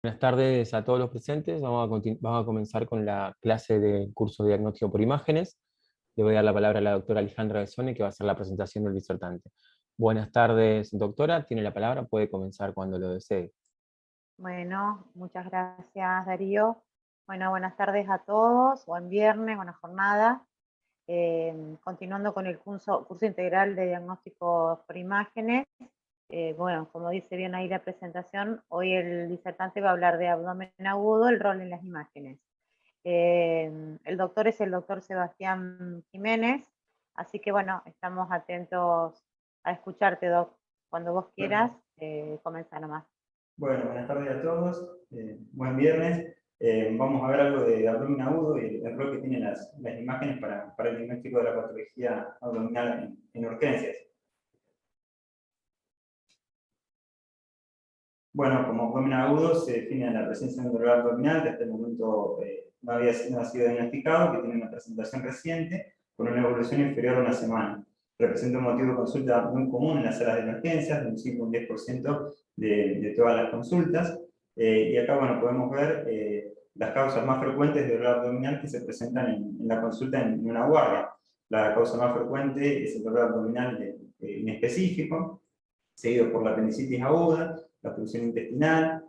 Buenas tardes a todos los presentes. Vamos a comenzar con la clase de curso de diagnóstico por imágenes. Le voy a dar la palabra a la doctora Alejandra Besone, que va a hacer la presentación del disertante. Buenas tardes, doctora. Tiene la palabra, puede comenzar cuando lo desee. Bueno, muchas gracias, Darío. Bueno, buenas tardes a todos, buen viernes, buena jornada. Continuando con el curso integral de diagnóstico por imágenes. Bueno, como dice bien ahí la presentación, hoy el disertante va a hablar de abdomen agudo, el rol en las imágenes. El doctor es el doctor Sebastián Jiménez, así que bueno, estamos atentos a escucharte, doc. Cuando vos quieras, comenzá nomás. Bueno, buenas tardes a todos, buen viernes. Vamos a ver algo de abdomen agudo y el rol que tienen las imágenes para el diagnóstico de la patología abdominal en urgencias. Bueno, como abdomen agudo se define la presencia de un dolor abdominal que hasta el momento no ha sido diagnosticado, que tiene una presentación reciente con una evolución inferior a una semana. Representa un motivo de consulta muy común en las salas de emergencias, de un 5 o un 10% de todas las consultas. Y acá, bueno, podemos ver las causas más frecuentes de dolor abdominal que se presentan en la consulta en una guardia. La causa más frecuente es el dolor abdominal inespecífico, seguido por la apendicitis aguda, la obstrucción intestinal,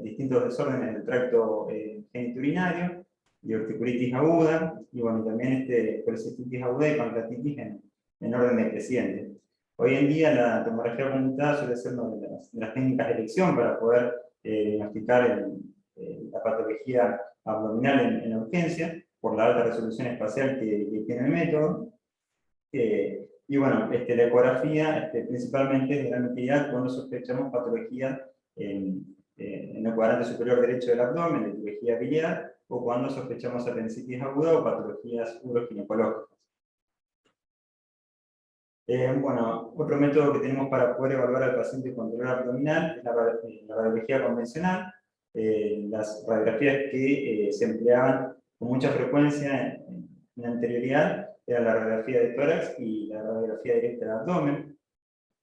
distintos desórdenes del tracto genitourinario, diverticulitis aguda, y bueno, también colecistitis aguda y pancreatitis en orden decreciente. Hoy en día la tomografía conmutada suele ser una de las técnicas de elección para poder diagnosticar la patología abdominal en urgencia, por la alta resolución espacial que tiene el método. Y bueno, la ecografía principalmente es de gran utilidad cuando sospechamos patologías en el cuadrante superior derecho del abdomen, de etiología biliar, o cuando sospechamos apendicitis aguda o patologías uroginecológicas. Bueno, otro método que tenemos para poder evaluar al paciente con dolor abdominal es la radiología convencional. Las radiografías que se empleaban con mucha frecuencia en la anterioridad era la radiografía de tórax y la radiografía directa del abdomen,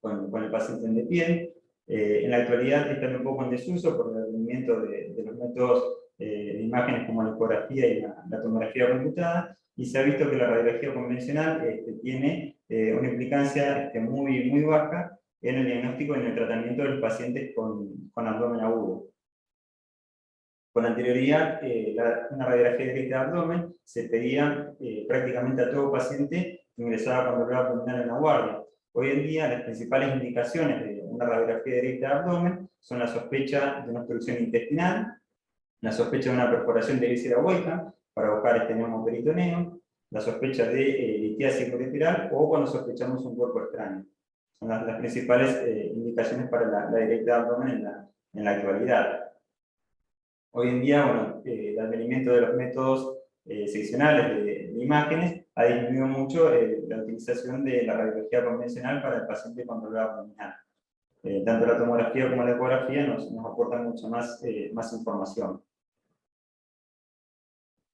con el paciente en de pie. En la actualidad están un poco en desuso por el advenimiento de los métodos de imágenes como la ecografía y la tomografía computada, y se ha visto que la radiografía convencional tiene una implicancia muy baja en el diagnóstico y en el tratamiento de los pacientes con abdomen agudo. Con anterioridad, una radiografía directa de abdomen se pedía prácticamente a todo paciente que ingresaba con dolor abdominal en la guardia. Hoy en día, las principales indicaciones de una radiografía directa de abdomen son la sospecha de una obstrucción intestinal, la sospecha de una perforación de víscera hueca para buscar neumoperitoneo, la sospecha de litiasis colateral o cuando sospechamos un cuerpo extraño. Son las principales indicaciones para la directa de abdomen en la actualidad. Hoy en día, bueno, el advenimiento de los métodos seccionales de imágenes ha disminuido mucho la utilización de la radiología convencional para el paciente con dolor abdominal. Tanto la tomografía como la ecografía nos aportan mucho más información.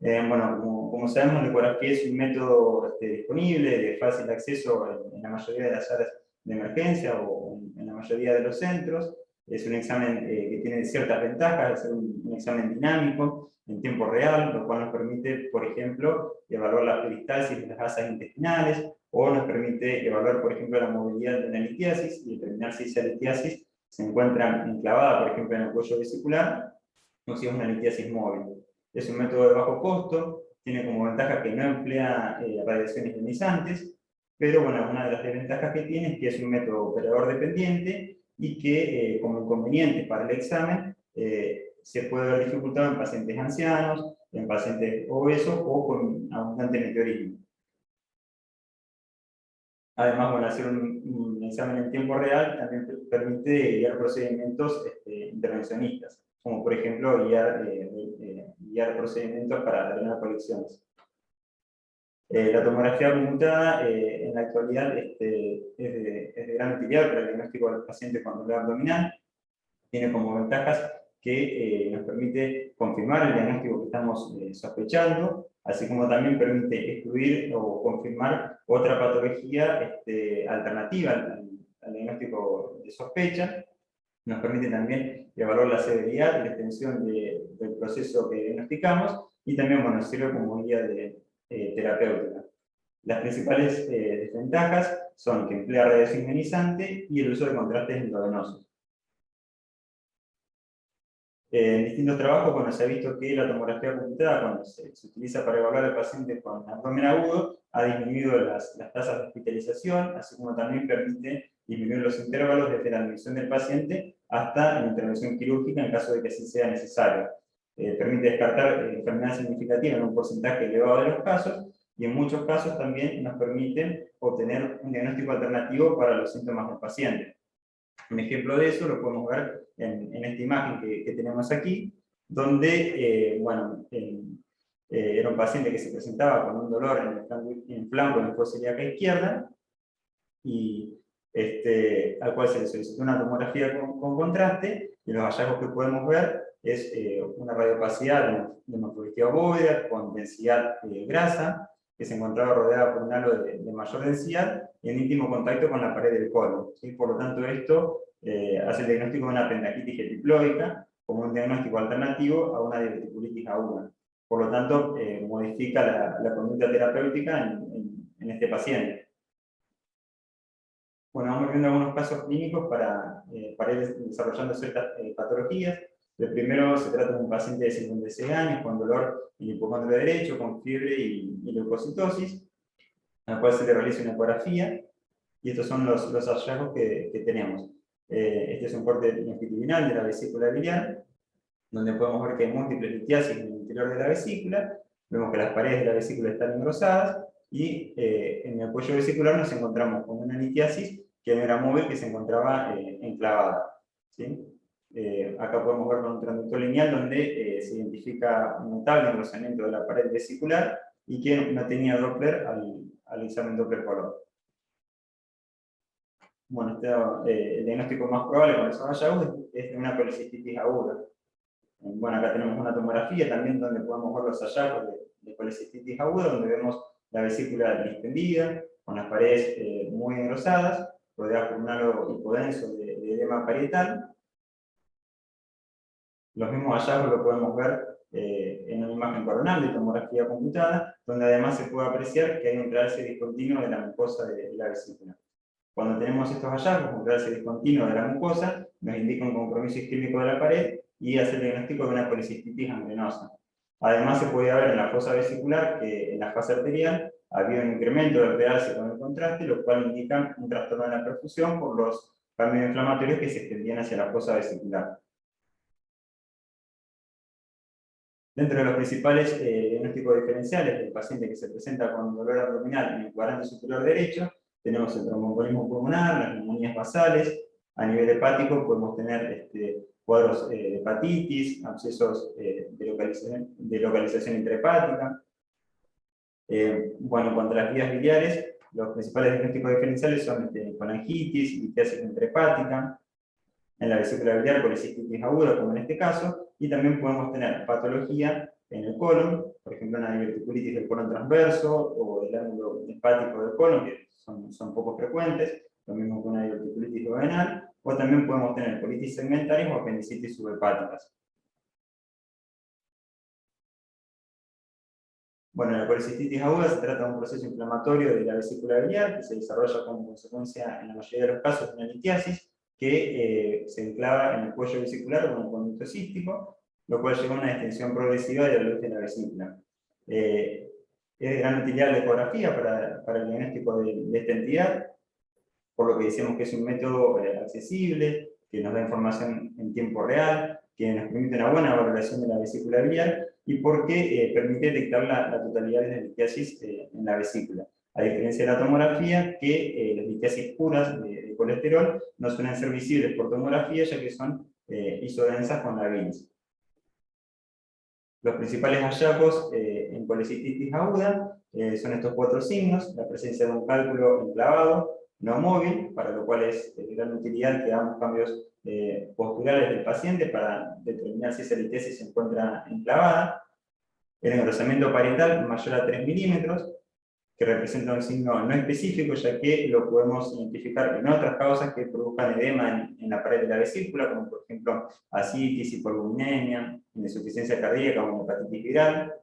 Bueno, como sabemos, la ecografía es un método disponible, de fácil acceso en la mayoría de las salas de emergencia o en la mayoría de los centros. Es un examen que tiene ciertas ventajas, es un examen dinámico, en tiempo real, lo cual nos permite, por ejemplo, evaluar la peristalsis de las asas intestinales, o nos permite evaluar, por ejemplo, la movilidad de una litiasis y determinar si esa litiasis se encuentra enclavada, por ejemplo, en el cuello vesicular, o si es una litiasis móvil. Es un método de bajo costo, tiene como ventaja que no emplea radiaciones ionizantes, pero bueno, una de las desventajas que tiene es que es un método operador dependiente y que como inconveniente para el examen se puede ver dificultado en pacientes ancianos, en pacientes obesos o con abundante meteorismo. Además, bueno, hacer un examen en tiempo real también permite guiar procedimientos intervencionistas, como por ejemplo guiar procedimientos para drenar colecciones. La tomografía conmutada en la actualidad es de gran utilidad para el diagnóstico del paciente con dolor abdominal. Tiene como ventajas que nos permite confirmar el diagnóstico que estamos sospechando, así como también permite excluir o confirmar otra patología alternativa al diagnóstico de sospecha. Nos permite también evaluar la severidad y la extensión del proceso que diagnosticamos, y también, bueno, sirve como guía terapéutica. Las principales desventajas son que emplea radiación ionizante y el uso de contrastes endovenosos. En distintos trabajos, bueno, se ha visto que la tomografía computada, cuando se utiliza para evaluar al paciente con abdomen agudo, ha disminuido las tasas de hospitalización, así como también permite disminuir los intervalos desde la admisión del paciente hasta la intervención quirúrgica en caso de que así sea necesario. Permite descartar enfermedad significativa en un porcentaje elevado de los casos, y en muchos casos también nos permite obtener un diagnóstico alternativo para los síntomas del paciente. Un ejemplo de eso lo podemos ver en esta imagen que tenemos aquí, donde, bueno, era un paciente que se presentaba con un dolor en el flanco de la fosa ilíaca izquierda, y al cual se le solicitó una tomografía con contraste, y los hallazgos que podemos ver es una radiopacidad de morfología ovoidea con densidad grasa, que se encontraba rodeada por un halo de mayor densidad y en íntimo contacto con la pared del colon, ¿sí? Por lo tanto, esto hace el diagnóstico de una apendicitis diploica como un diagnóstico alternativo a una diverticulitis aguda. Por lo tanto, modifica la conducta terapéutica en este paciente. Bueno, vamos viendo algunos casos clínicos para ir desarrollando ciertas patologías. El primero se trata de un paciente de 56 años con dolor en el hipocondrio derecho, con fiebre y leucocitosis, al cual se le realiza una ecografía, y estos son los hallazgos que tenemos. Este es un corte longitudinal de la vesícula biliar, donde podemos ver que hay múltiples litiasis en el interior de la vesícula. Vemos que las paredes de la vesícula están engrosadas, y en el cuello vesicular nos encontramos con una litiasis que no era móvil, que se encontraba enclavada, ¿sí? Acá podemos ver con un transductor lineal donde se identifica un notable engrosamiento de la pared vesicular y que no tenía Doppler al examen Doppler color. Bueno, el diagnóstico más probable con esos hallazgos es de una colecistitis aguda. Bueno, acá tenemos una tomografía también donde podemos ver los hallazgos de colecistitis aguda, donde vemos la vesícula distendida, con las paredes muy engrosadas, rodeadas por un halo hipodenso de edema parietal. Los mismos hallazgos lo podemos ver en una imagen coronal de tomografía computada, donde además se puede apreciar que hay un realce discontinuo de la mucosa de la vesícula. Cuando tenemos estos hallazgos, un realce discontinuo de la mucosa, nos indica un compromiso isquémico de la pared y hace el diagnóstico de una colecistitis gangrenosa. Además, se podía ver en la fosa vesicular que en la fase arterial había un incremento del realce con el contraste, lo cual indica un trastorno de la perfusión por los cambios inflamatorios que se extendían hacia la fosa vesicular. Dentro de los principales diagnósticos diferenciales del paciente que se presenta con dolor abdominal en el cuadrante superior derecho, tenemos el tromboembolismo pulmonar, las neumonías basales. A nivel hepático podemos tener cuadros de hepatitis, abscesos de localización intrahepática. Bueno, en cuanto a las vías biliares, los principales diagnósticos diferenciales son colangitis, litiasis intrahepática, en la vesícula biliar colecistitis aguda, como en este caso, y también podemos tener patología en el colon, por ejemplo una diverticulitis del colon transverso o del ángulo hepático del colon, que son poco frecuentes, lo mismo que una diverticulitis duodenal, o también podemos tener colitis segmentarias o apendicitis subhepáticas. Bueno, la colecistitis aguda se trata de un proceso inflamatorio de la vesícula biliar que se desarrolla como consecuencia, en la mayoría de los casos, de una litiasis que se enclava en el cuello vesicular con un conducto cístico, lo cual lleva a una extensión progresiva de la luz de la vesícula. Es de gran utilidad la ecografía para el diagnóstico de esta entidad, por lo que decíamos que es un método accesible, que nos da información en tiempo real, que nos permite una buena valoración de la vesícula biliar, y porque permite detectar la totalidad de las litiasis en la vesícula. A diferencia de la tomografía, que las litiasis puras de colesterol no suelen ser visibles por tomografía, ya que son isodensas con la bilis. Los principales hallazgos en colecistitis aguda son estos 4 signos: la presencia de un cálculo enclavado, no móvil, para lo cual es de gran utilidad que hagamos cambios posturales del paciente para determinar si esa litiasis se encuentra enclavada, el engrosamiento parietal mayor a 3 milímetros, que representa un signo no específico, ya que lo podemos identificar en otras causas que produzcan edema en la pared de la vesícula, como por ejemplo ascitis, hipoalbuminemia, insuficiencia cardíaca o hepatitis viral.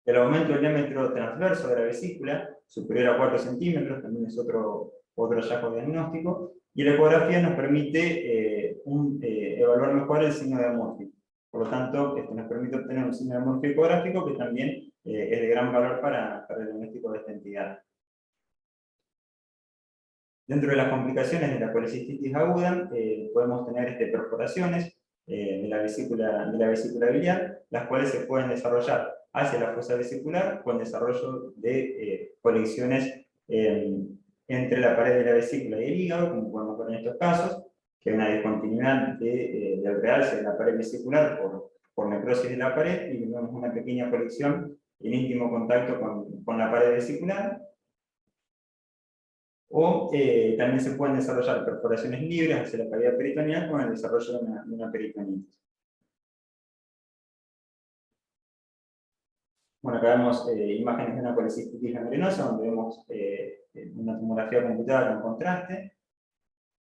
El aumento del diámetro transverso de la vesícula, superior a 4 centímetros, también es otro hallazgo diagnóstico, y la ecografía nos permite evaluar mejor el signo diamórfico. Por lo tanto, nos permite obtener un signo diamórfico ecográfico que también es de gran valor para el diagnóstico de esta entidad. Dentro de las complicaciones de la policistitis aguda, podemos tener perforaciones de la vesícula biliar, las cuales se pueden desarrollar hacia la fosa vesicular con desarrollo de colecciones entre la pared de la vesícula y el hígado, como podemos ver en estos casos, que hay una discontinuidad del realce de la pared vesicular por necrosis de la pared, y tenemos una pequeña colección en íntimo contacto con la pared vesicular. O también se pueden desarrollar perforaciones libres hacia la cavidad peritoneal con el desarrollo de una peritonitis. Bueno, acá vemos imágenes de una policistitis gangrenosa, donde vemos una tomografía computada con contraste,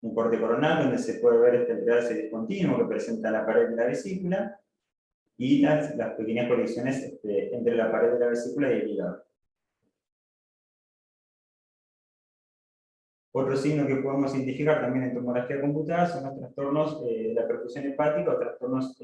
un corte coronal, donde se puede ver el realce discontinuo que presenta la pared de la vesícula, y las pequeñas colecciones entre la pared de la vesícula y el hígado. Otro signo que podemos identificar también en tomografía computada son los trastornos de la perfusión hepática o trastornos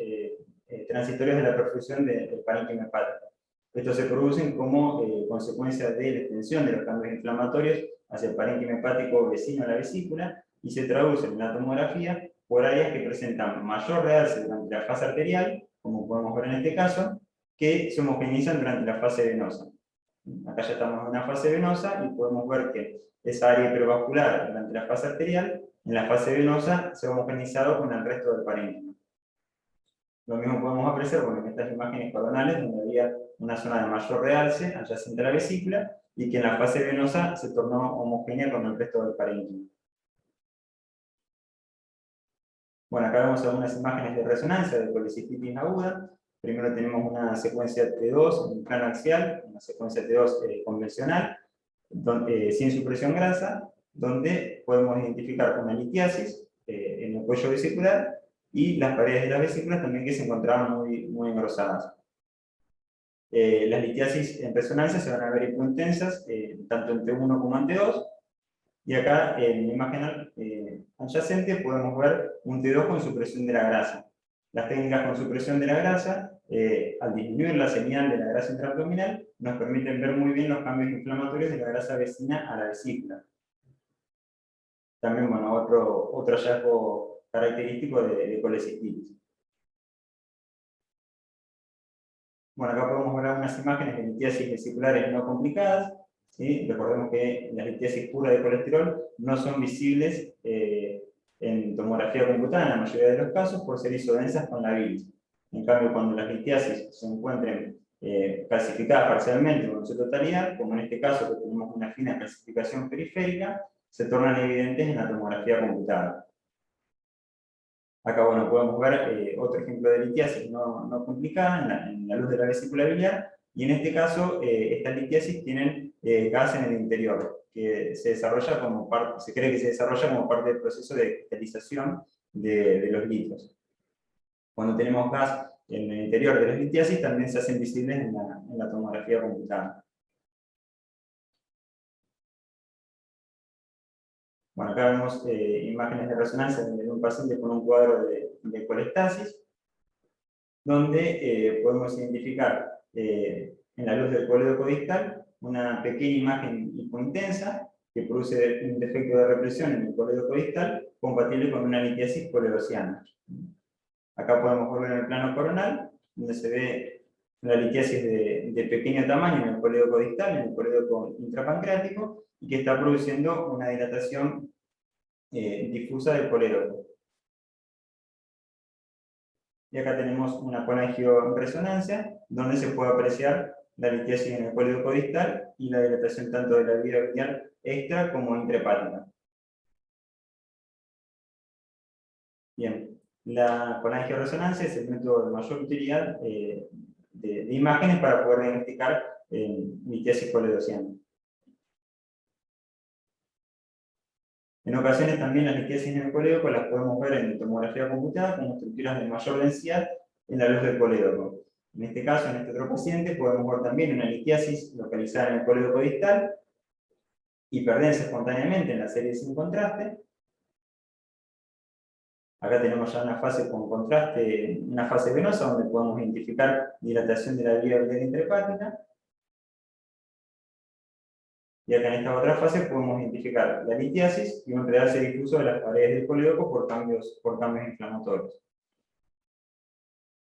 transitorios de la perfusión del parénquima hepático. Estos se producen como consecuencia de la extensión de los cambios inflamatorios hacia el parénquima hepático vecino a la vesícula, y se traducen en la tomografía por áreas que presentan mayor realce durante la fase arterial, como podemos ver en este caso, que se homogeneizan durante la fase venosa. Acá ya estamos en una fase venosa y podemos ver que esa área hipervascular durante la fase arterial, en la fase venosa, se ha homogeneizado con el resto del parénquima. Lo mismo podemos apreciar en estas imágenes coronales, donde había una zona de mayor realce adyacente a la vesícula, y que en la fase venosa se tornó homogénea con el resto del parénquima. Bueno, acá vemos algunas imágenes de resonancia de policistitis aguda. Primero tenemos una secuencia T2 en plano axial, una secuencia T2 convencional, sin supresión grasa, donde podemos identificar una litiasis en el cuello vesicular y las paredes de las vesículas también, que se encontraban muy engrosadas. Las litiasis en resonancia se van a ver hipointensas, tanto en T1 como en T2, y acá en la imagen adyacente podemos ver un T2 con supresión de la grasa. Las técnicas con supresión de la grasa, al disminuir la señal de la grasa intraabdominal, nos permiten ver muy bien los cambios inflamatorios de la grasa vecina a la vesícula. También, bueno, otro hallazgo característico de colecistitis. Bueno, acá podemos ver algunas imágenes de litiasis vesiculares no complicadas. ¿Sí? Recordemos que las litiasis puras de colesterol no son visibles en tomografía computada en la mayoría de los casos por ser isodensas con la bilis. En cambio, cuando las litiasis se encuentren calcificadas parcialmente o en su totalidad, como en este caso que tenemos una fina calcificación periférica, se tornan evidentes en la tomografía computada. Acá, bueno, podemos ver otro ejemplo de litiasis no complicada en la luz de la vesícula biliar, y en este caso estas litiasis tienen gas en el interior, que se desarrolla como parte, se cree que se desarrolla como parte del proceso de cristalización de los litros. Cuando tenemos gas en el interior de las litiasis, también se hacen visibles en la tomografía computada. Bueno, acá vemos imágenes de resonancia de un paciente con un cuadro de colestasis, donde podemos identificar en la luz del colédoco distal una pequeña imagen hipointensa que produce un defecto de represión en el colédoco distal compatible con una litiasis coledociana. Acá podemos ver en el plano coronal, donde se ve una litiasis de pequeño tamaño en el colédoco distal, en el colédoco intrapancreático, y que está produciendo una dilatación difusa del colédoco. Y acá tenemos una colangioresonancia, donde se puede apreciar la litiasis en el colédoco distal y la dilatación tanto de la vía biliar extra como intrahepática. Bien, la colangioresonancia es el método de mayor utilidad de imágenes para poder diagnosticar litiasis coledociana. En ocasiones también las litiasis en el colédoco las podemos ver en tomografía computada como estructuras de mayor densidad en la luz del colédoco. En este caso, en este otro paciente, podemos ver también una litiasis localizada en el colédoco distal, hiperdensa espontáneamente en la serie sin contraste. Acá tenemos ya una fase con contraste, una fase venosa, donde podemos identificar dilatación de la vía biliar intrahepática. Y acá en esta otra fase podemos identificar la litiasis y un realce difuso de las paredes del colédoco por cambios inflamatorios.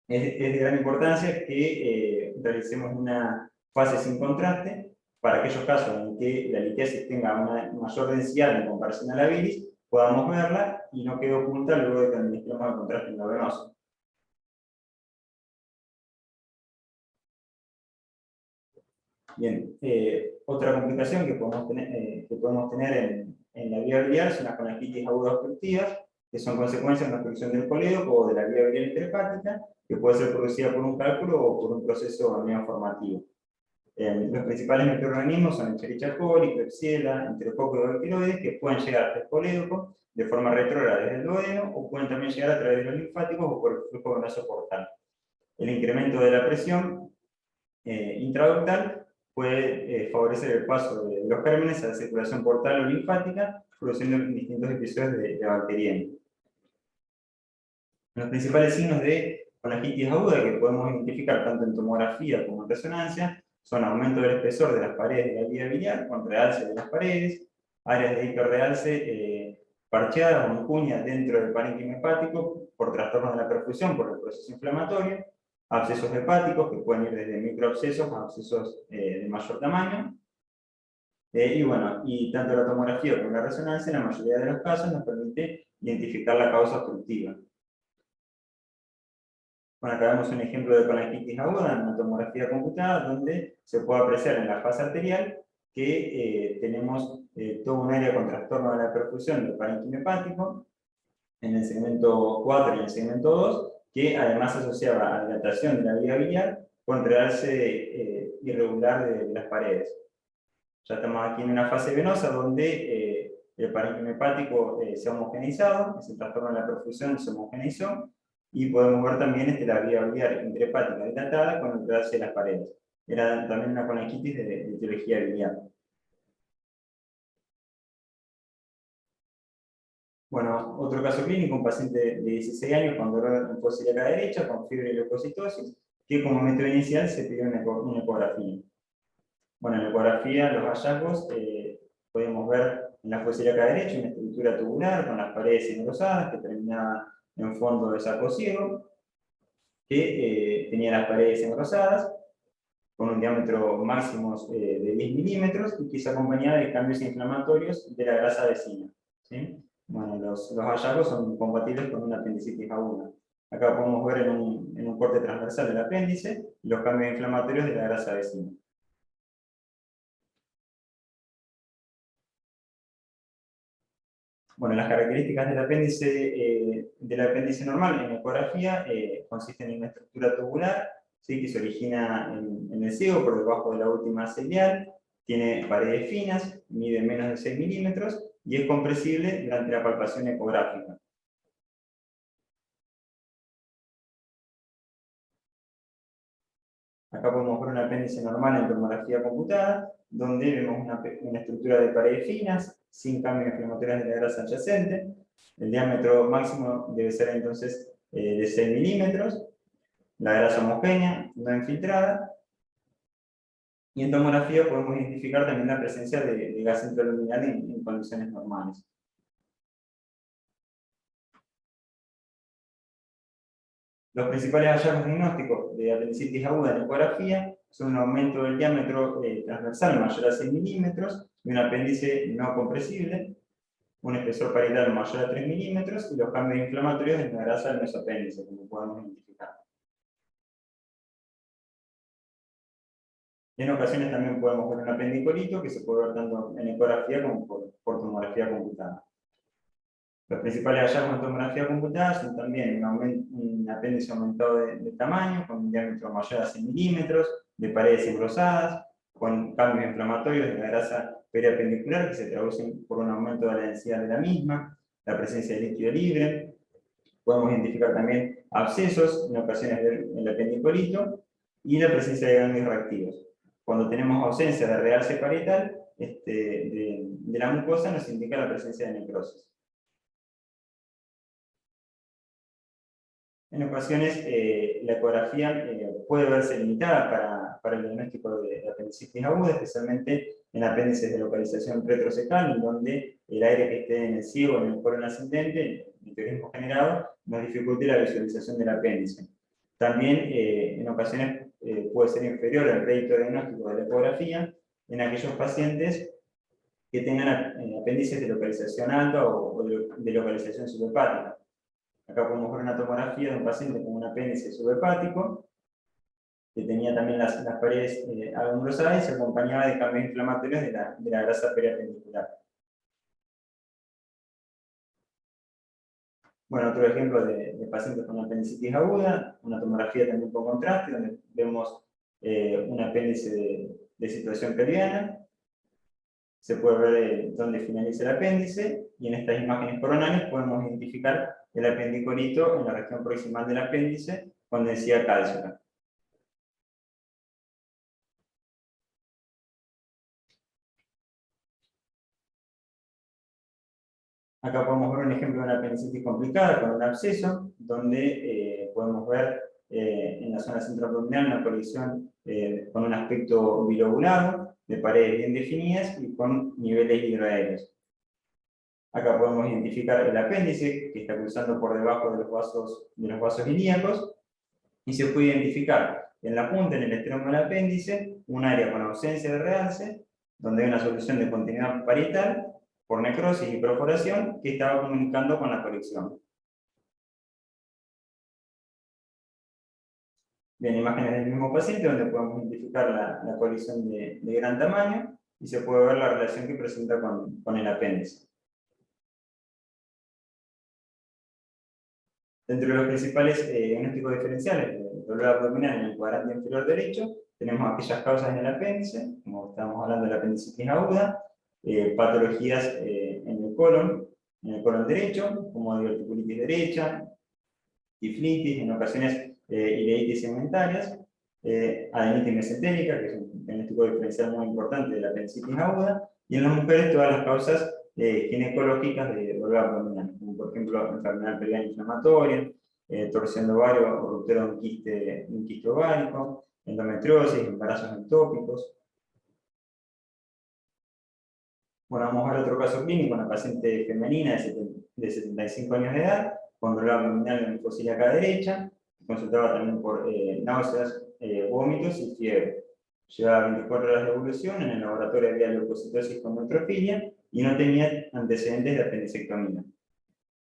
Es de gran importancia que realicemos una fase sin contraste para aquellos casos en que la litiasis tenga una mayor densidad en comparación a la bilis, podamos verla y no quede oculta luego de que administremos el contraste endovenoso. Bien, otra complicación que podemos tener en la vía biliar son las colectitis agudas obstructivas, que son consecuencias de una obstrucción del colédoco o de la vía biliar intrahepática, que puede ser producida por un cálculo o por un proceso neoformativo. Los principales microorganismos son Escherichia coli, Klebsiella, Enterococo y bacteroides, que pueden llegar hasta el colédoco de forma retrógrada desde el duodeno, o pueden también llegar a través de los linfáticos o por el flujo venoso portal. El incremento de la presión intraductal puede favorecer el paso de los gérmenes a la circulación portal o linfática, produciendo distintos episodios de bacteriemia. Los principales signos de colangitis aguda que podemos identificar tanto en tomografía como en resonancia son aumento del espesor de las paredes de la vía biliar, con realce de las paredes, áreas de hiperrealce parcheadas o incuñas dentro del parénquima hepático por trastornos de la perfusión por el proceso inflamatorio, abscesos hepáticos que pueden ir desde microabscesos a abscesos de mayor tamaño. Y bueno, y tanto la tomografía como la resonancia en la mayoría de los casos nos permite identificar la causa obstructiva. Bueno, acá vemos un ejemplo de colangitis aguda en una tomografía computada donde se puede apreciar en la fase arterial que tenemos todo un área con trastorno de la perfusión del parénquima hepático en el segmento 4 y en el segmento 2, que además se asociaba a dilatación de la vía biliar con realce irregular de las paredes. Ya estamos aquí en una fase venosa donde el parénquima hepático se ha homogeneizado, ese trastorno de la perfusión se homogeneizó, y podemos ver también la vía biliar intrahepática dilatada con el realce de las paredes. Era también una colangitis de etiología biliar. Bueno, otro caso clínico, un paciente de 16 años con dolor en fosa ilíaca derecha, con fiebre y leucocitosis, que como método inicial se pidió una ecografía. Bueno, en la ecografía los hallazgos podemos ver en la fosa ilíaca derecha una estructura tubular con las paredes engrosadas que terminaba en fondo de saco ciego, que tenía las paredes engrosadas con un diámetro máximo de 10 milímetros y que se acompañaba de cambios inflamatorios de la grasa vecina. ¿Sí? Bueno, los hallazgos son compatibles con una apendicitis aguda. Acá podemos ver en un corte transversal del apéndice los cambios inflamatorios de la grasa vecina. Bueno, las características del apéndice normal en ecografía consisten en una estructura tubular, ¿sí? Que se origina en el ciego por debajo de la última ciliar, tiene paredes finas, mide menos de 6 milímetros y es compresible durante la palpación ecográfica. Acá podemos ver un apéndice normal en tomografía computada, donde vemos una estructura de paredes finas, sin cambios inflamatorios de la grasa adyacente. El diámetro máximo debe ser entonces de 6 milímetros, la grasa homogénea, no infiltrada. Y en tomografía podemos identificar también la presencia de gas intraluminal en condiciones normales. Los principales hallazgos diagnósticos de apendicitis aguda en ecografía son un aumento del diámetro transversal mayor a 6 milímetros y un apéndice no compresible, un espesor parietal mayor a 3 milímetros y los cambios inflamatorios en la grasa del mesopéndice, como podemos identificar. En ocasiones también podemos ver un apendicolito que se puede ver tanto en ecografía como por tomografía computada. Los principales hallazgos en tomografía computada son también un apéndice aumentado de tamaño, con un diámetro mayor a 6 milímetros, de paredes engrosadas, con cambios inflamatorios de la grasa periapendicular que se traducen por un aumento de la densidad de la misma, la presencia de líquido libre. Podemos identificar también abscesos, en ocasiones del apendicolito, y la presencia de ganglios reactivos. Cuando tenemos ausencia de realce parietal de la mucosa, nos indica la presencia de necrosis. En ocasiones, la ecografía puede verse limitada para el diagnóstico de apendicitis aguda, especialmente en apéndices de localización retrocecal, en donde el aire que esté en el ciego, en el colon ascendente, el meteorismo generado, nos dificulte la visualización del apéndice. También, en ocasiones, puede ser inferior al rédito diagnóstico de la ecografía en aquellos pacientes que tengan apéndices de localización alta o de localización subhepática. Acá podemos ver una tomografía de un paciente con un apéndice subhepático, que tenía también las paredes angulosadas y se acompañaba de cambios inflamatorios de la grasa periapendicular. Bueno, otro ejemplo de pacientes con apendicitis aguda, una tomografía también con contraste, donde vemos un apéndice de situación pelviana. Se puede ver dónde finaliza el apéndice, y en estas imágenes coronales podemos identificar el apendicolito en la región proximal del apéndice con densidad cálcica. Acá podemos ver un ejemplo de una apendicitis complicada con un absceso, donde podemos ver en la zona centroabdominal una colisión con un aspecto bilobulado, de paredes bien definidas y con niveles hidroaéreos. Acá podemos identificar el apéndice que está cruzando por debajo de los vasos ilíacos, y se puede identificar en la punta, en el extremo del apéndice, un área con ausencia de realce, donde hay una solución de continuidad parietal por necrosis y perforación que estaba comunicando con la colección. Bien, imágenes del mismo paciente donde podemos identificar la colección de gran tamaño y se puede ver la relación que presenta con el apéndice. Dentro de los principales diagnósticos diferenciales del dolor abdominal en el cuadrante inferior derecho, tenemos aquellas causas en el apéndice, como estábamos hablando de la apendicitis aguda, patologías en el colon derecho, como diverticulitis derecha, tiflitis, en ocasiones ileitis segmentarias, adenitis mesentérica, que es un diagnóstico diferencial muy importante de la apendicitis aguda, y en las mujeres todas las causas ginecológicas de dolor abdominal, como por ejemplo enfermedad pelviana inflamatoria, torsión de ovario o ruptura de un quiste ovárico, endometriosis, embarazos ectópicos. Bueno, vamos a ver otro caso clínico, una paciente femenina de 75 años de edad, con dolor abdominal en la hipocíliaca derecha, consultaba también por náuseas, vómitos y fiebre. Llevaba 24 horas de evolución, en el laboratorio había leucocitosis con neutrofilia y no tenía antecedentes de apendicectomía.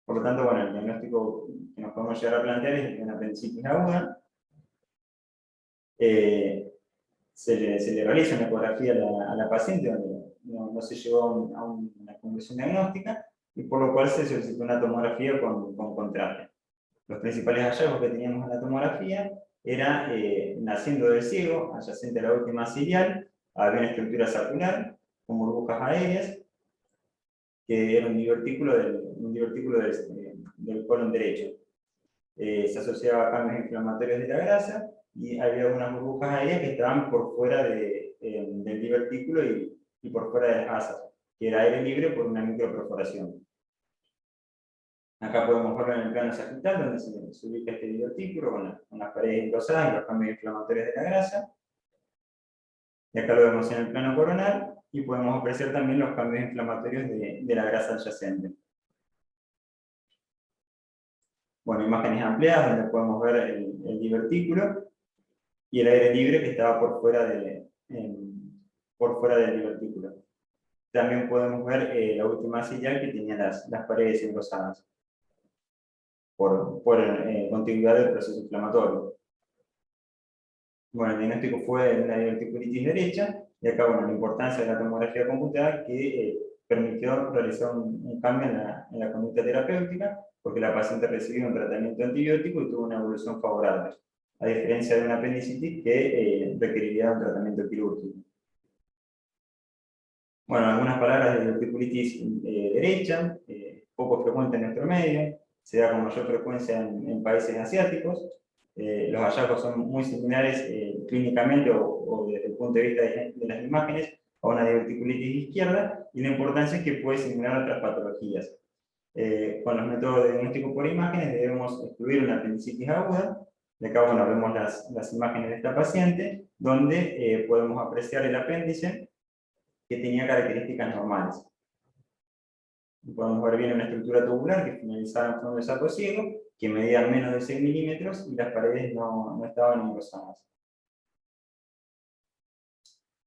Por lo tanto, bueno, el diagnóstico que nos podemos llegar a plantear es de una apendicitis aguda. Se le realiza una ecografía a la paciente donde no se llegó a una conclusión diagnóstica, y por lo cual se solicitó una tomografía con contraste. Los principales hallazgos que teníamos en la tomografía era, naciendo del ciego, adyacente a la última ciliar, había una estructura sacular con burbujas aéreas, que era un divertículo del colon derecho. Se asociaba a cambios inflamatorios de la grasa, y había unas burbujas aéreas que estaban por fuera del divertículo y por fuera de las asas, que era aire libre por una microperforación. Acá podemos verlo en el plano sagital, donde se ubica este divertículo con las paredes engrosadas y los cambios inflamatorios de la grasa. Y acá lo vemos en el plano coronal, y podemos apreciar también los cambios inflamatorios de la grasa adyacente. Bueno, imágenes ampliadas donde podemos ver el divertículo y el aire libre que estaba por fuera del divertículo. También podemos ver la última ciliar que tenía las paredes engrosadas por continuidad del proceso inflamatorio. Bueno, el diagnóstico fue una diverticulitis derecha, y acá, bueno, la importancia de la tomografía computada que permitió realizar un cambio en la conducta terapéutica, porque la paciente recibió un tratamiento antibiótico y tuvo una evolución favorable, a diferencia de una apendicitis que requeriría un tratamiento quirúrgico. Bueno, algunas palabras de diverticulitis derecha, poco frecuente en nuestro medio, se da con mayor frecuencia en países asiáticos. Los hallazgos son muy similares clínicamente o desde el punto de vista de las imágenes a una diverticulitis izquierda, y la importancia es que puede simular otras patologías. Con los métodos de diagnóstico por imágenes debemos excluir una apendicitis aguda. De acá, bueno, vemos las imágenes de esta paciente, donde podemos apreciar el apéndice que tenía características normales. Podemos ver bien una estructura tubular que finalizaba en fondo de saco ciego, que medía menos de 6 milímetros y las paredes no estaban engrosadas.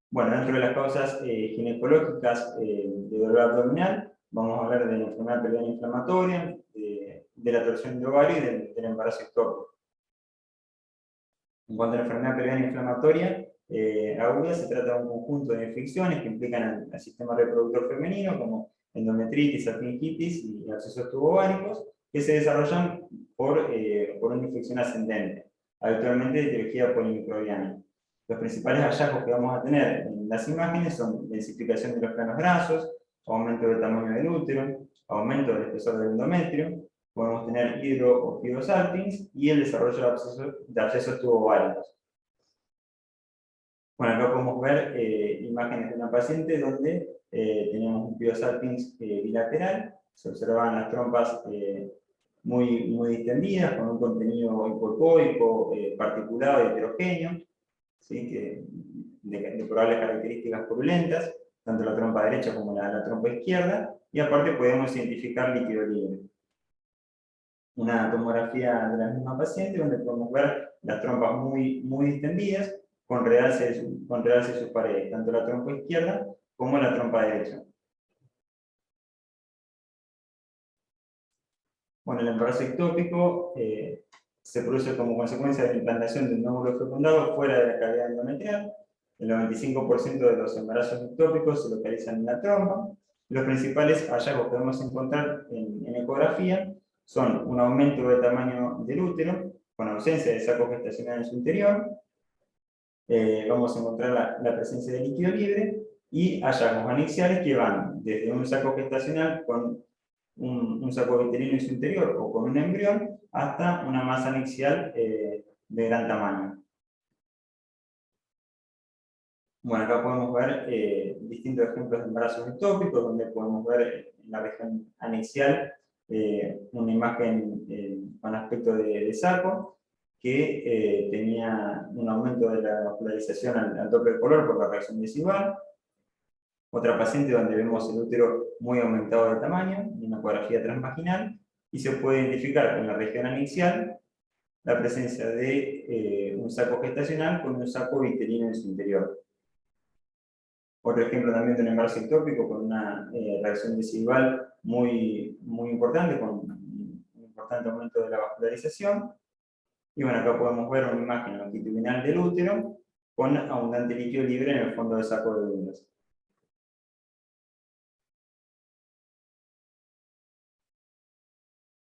Bueno, dentro de las causas ginecológicas de dolor abdominal, vamos a hablar de la enfermedad pelviana inflamatoria, de la torsión de ovario y del embarazo ectópico. En cuanto a la enfermedad pelviana inflamatoria aguda, se trata de un conjunto de infecciones que implican al sistema reproductor femenino, como endometritis, apendicitis y abscesos tubováricos, que se desarrollan por una infección ascendente, habitualmente de etiología polimicrobiana. Los principales hallazgos que vamos a tener en las imágenes son densificación de los planos grasos, aumento del tamaño del útero, aumento del espesor del endometrio, podemos tener hidro o fibrosalpings y el desarrollo de abscesos tubováricos. Bueno, acá podemos ver imágenes de una paciente donde tenemos un fibrosalpings bilateral, se observan las trompas muy distendidas, con un contenido hipoecoico, particulado y heterogéneo, ¿sí? de probables características purulentas, tanto la trompa derecha como la trompa izquierda, y aparte podemos identificar líquido libre. Una tomografía de la misma paciente donde podemos ver las trompas muy distendidas, con realce de sus paredes, tanto la trompa izquierda como la trompa derecha. Bueno, el embarazo ectópico se produce como consecuencia de la implantación de un óvulo fecundado fuera de la cavidad endometrial. El 95% de los embarazos ectópicos se localizan en la trompa. Los principales hallazgos que podemos encontrar en ecografía son un aumento de tamaño del útero, con ausencia de saco gestacional en su interior. Vamos a encontrar la presencia de líquido libre y hallazgos anexiales que van desde un saco gestacional con un saco vitelino en su interior o con un embrión hasta una masa anexial de gran tamaño. Bueno, acá podemos ver distintos ejemplos de embarazos ectópicos, donde podemos ver en la región anexial una imagen con aspecto de saco, que tenía un aumento de la vascularización al doble color por la reacción desigual. Otra paciente donde vemos el útero muy aumentado de tamaño, una ecografía transvaginal, y se puede identificar en la región anexial la presencia de un saco gestacional con un saco vitelino en su interior. Otro ejemplo también de un embarazo ectópico con una reacción desigual muy importante, con un importante aumento de la vascularización. Y bueno, acá podemos ver una imagen longitudinal del útero con abundante líquido libre en el fondo del saco de óvulos.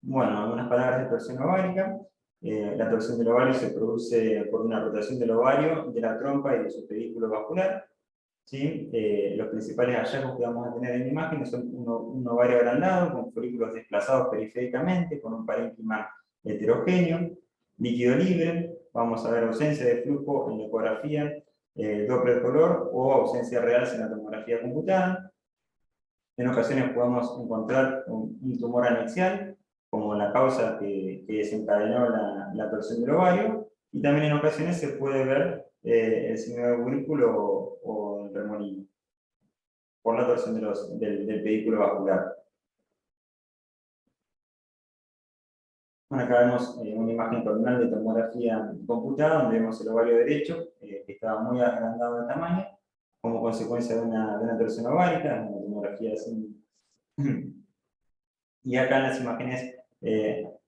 Bueno, algunas palabras de torsión ovárica. La torsión del ovario se produce por una rotación del ovario, de la trompa y de su pedículo vascular. ¿Sí? Los principales hallazgos que vamos a tener en imágenes son un ovario agrandado, con folículos desplazados periféricamente, con un parénquima heterogéneo, líquido libre, vamos a ver ausencia de flujo en la ecografía, Doppler color o ausencia real en la tomografía computada. En ocasiones podemos encontrar un tumor anexial, como la causa que desencadenó la torsión del ovario, y también en ocasiones se puede ver el signo de aurículo o el remolino, por la torsión del pedículo vascular. Bueno, acá vemos una imagen coronal de tomografía computada, donde vemos el ovario derecho, que estaba muy agrandado de tamaño, como consecuencia de una torsión ovárica, una tomografía así. Y acá en las imágenes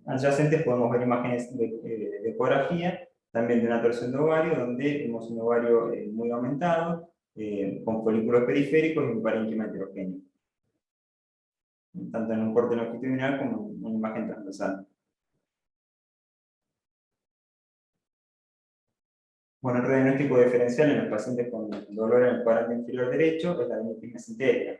adyacentes podemos ver imágenes de ecografía, también de una torsión de ovario, donde vemos un ovario muy aumentado, con folículos periféricos y un parénquima heterogéneo, tanto en un corte longitudinal como en una imagen transversal. Bueno, el diagnóstico diferencial en los pacientes con dolor en el cuadrante inferior derecho es la adenitis mesentérica.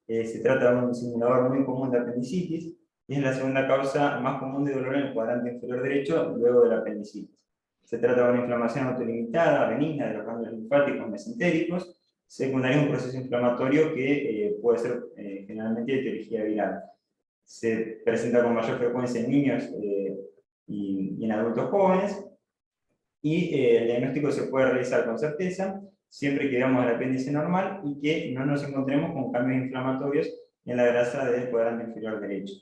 Se trata de un simulador muy común de apendicitis y es la segunda causa más común de dolor en el cuadrante inferior derecho luego de la apendicitis. Se trata de una inflamación autolimitada, benigna de los ganglios linfáticos mesentéricos, secundaria a un proceso inflamatorio que puede ser generalmente de etiología viral. Se presenta con mayor frecuencia en niños y en adultos jóvenes, y el diagnóstico se puede realizar con certeza siempre que veamos el apéndice normal y que no nos encontremos con cambios inflamatorios en la grasa del cuadrante inferior derecho.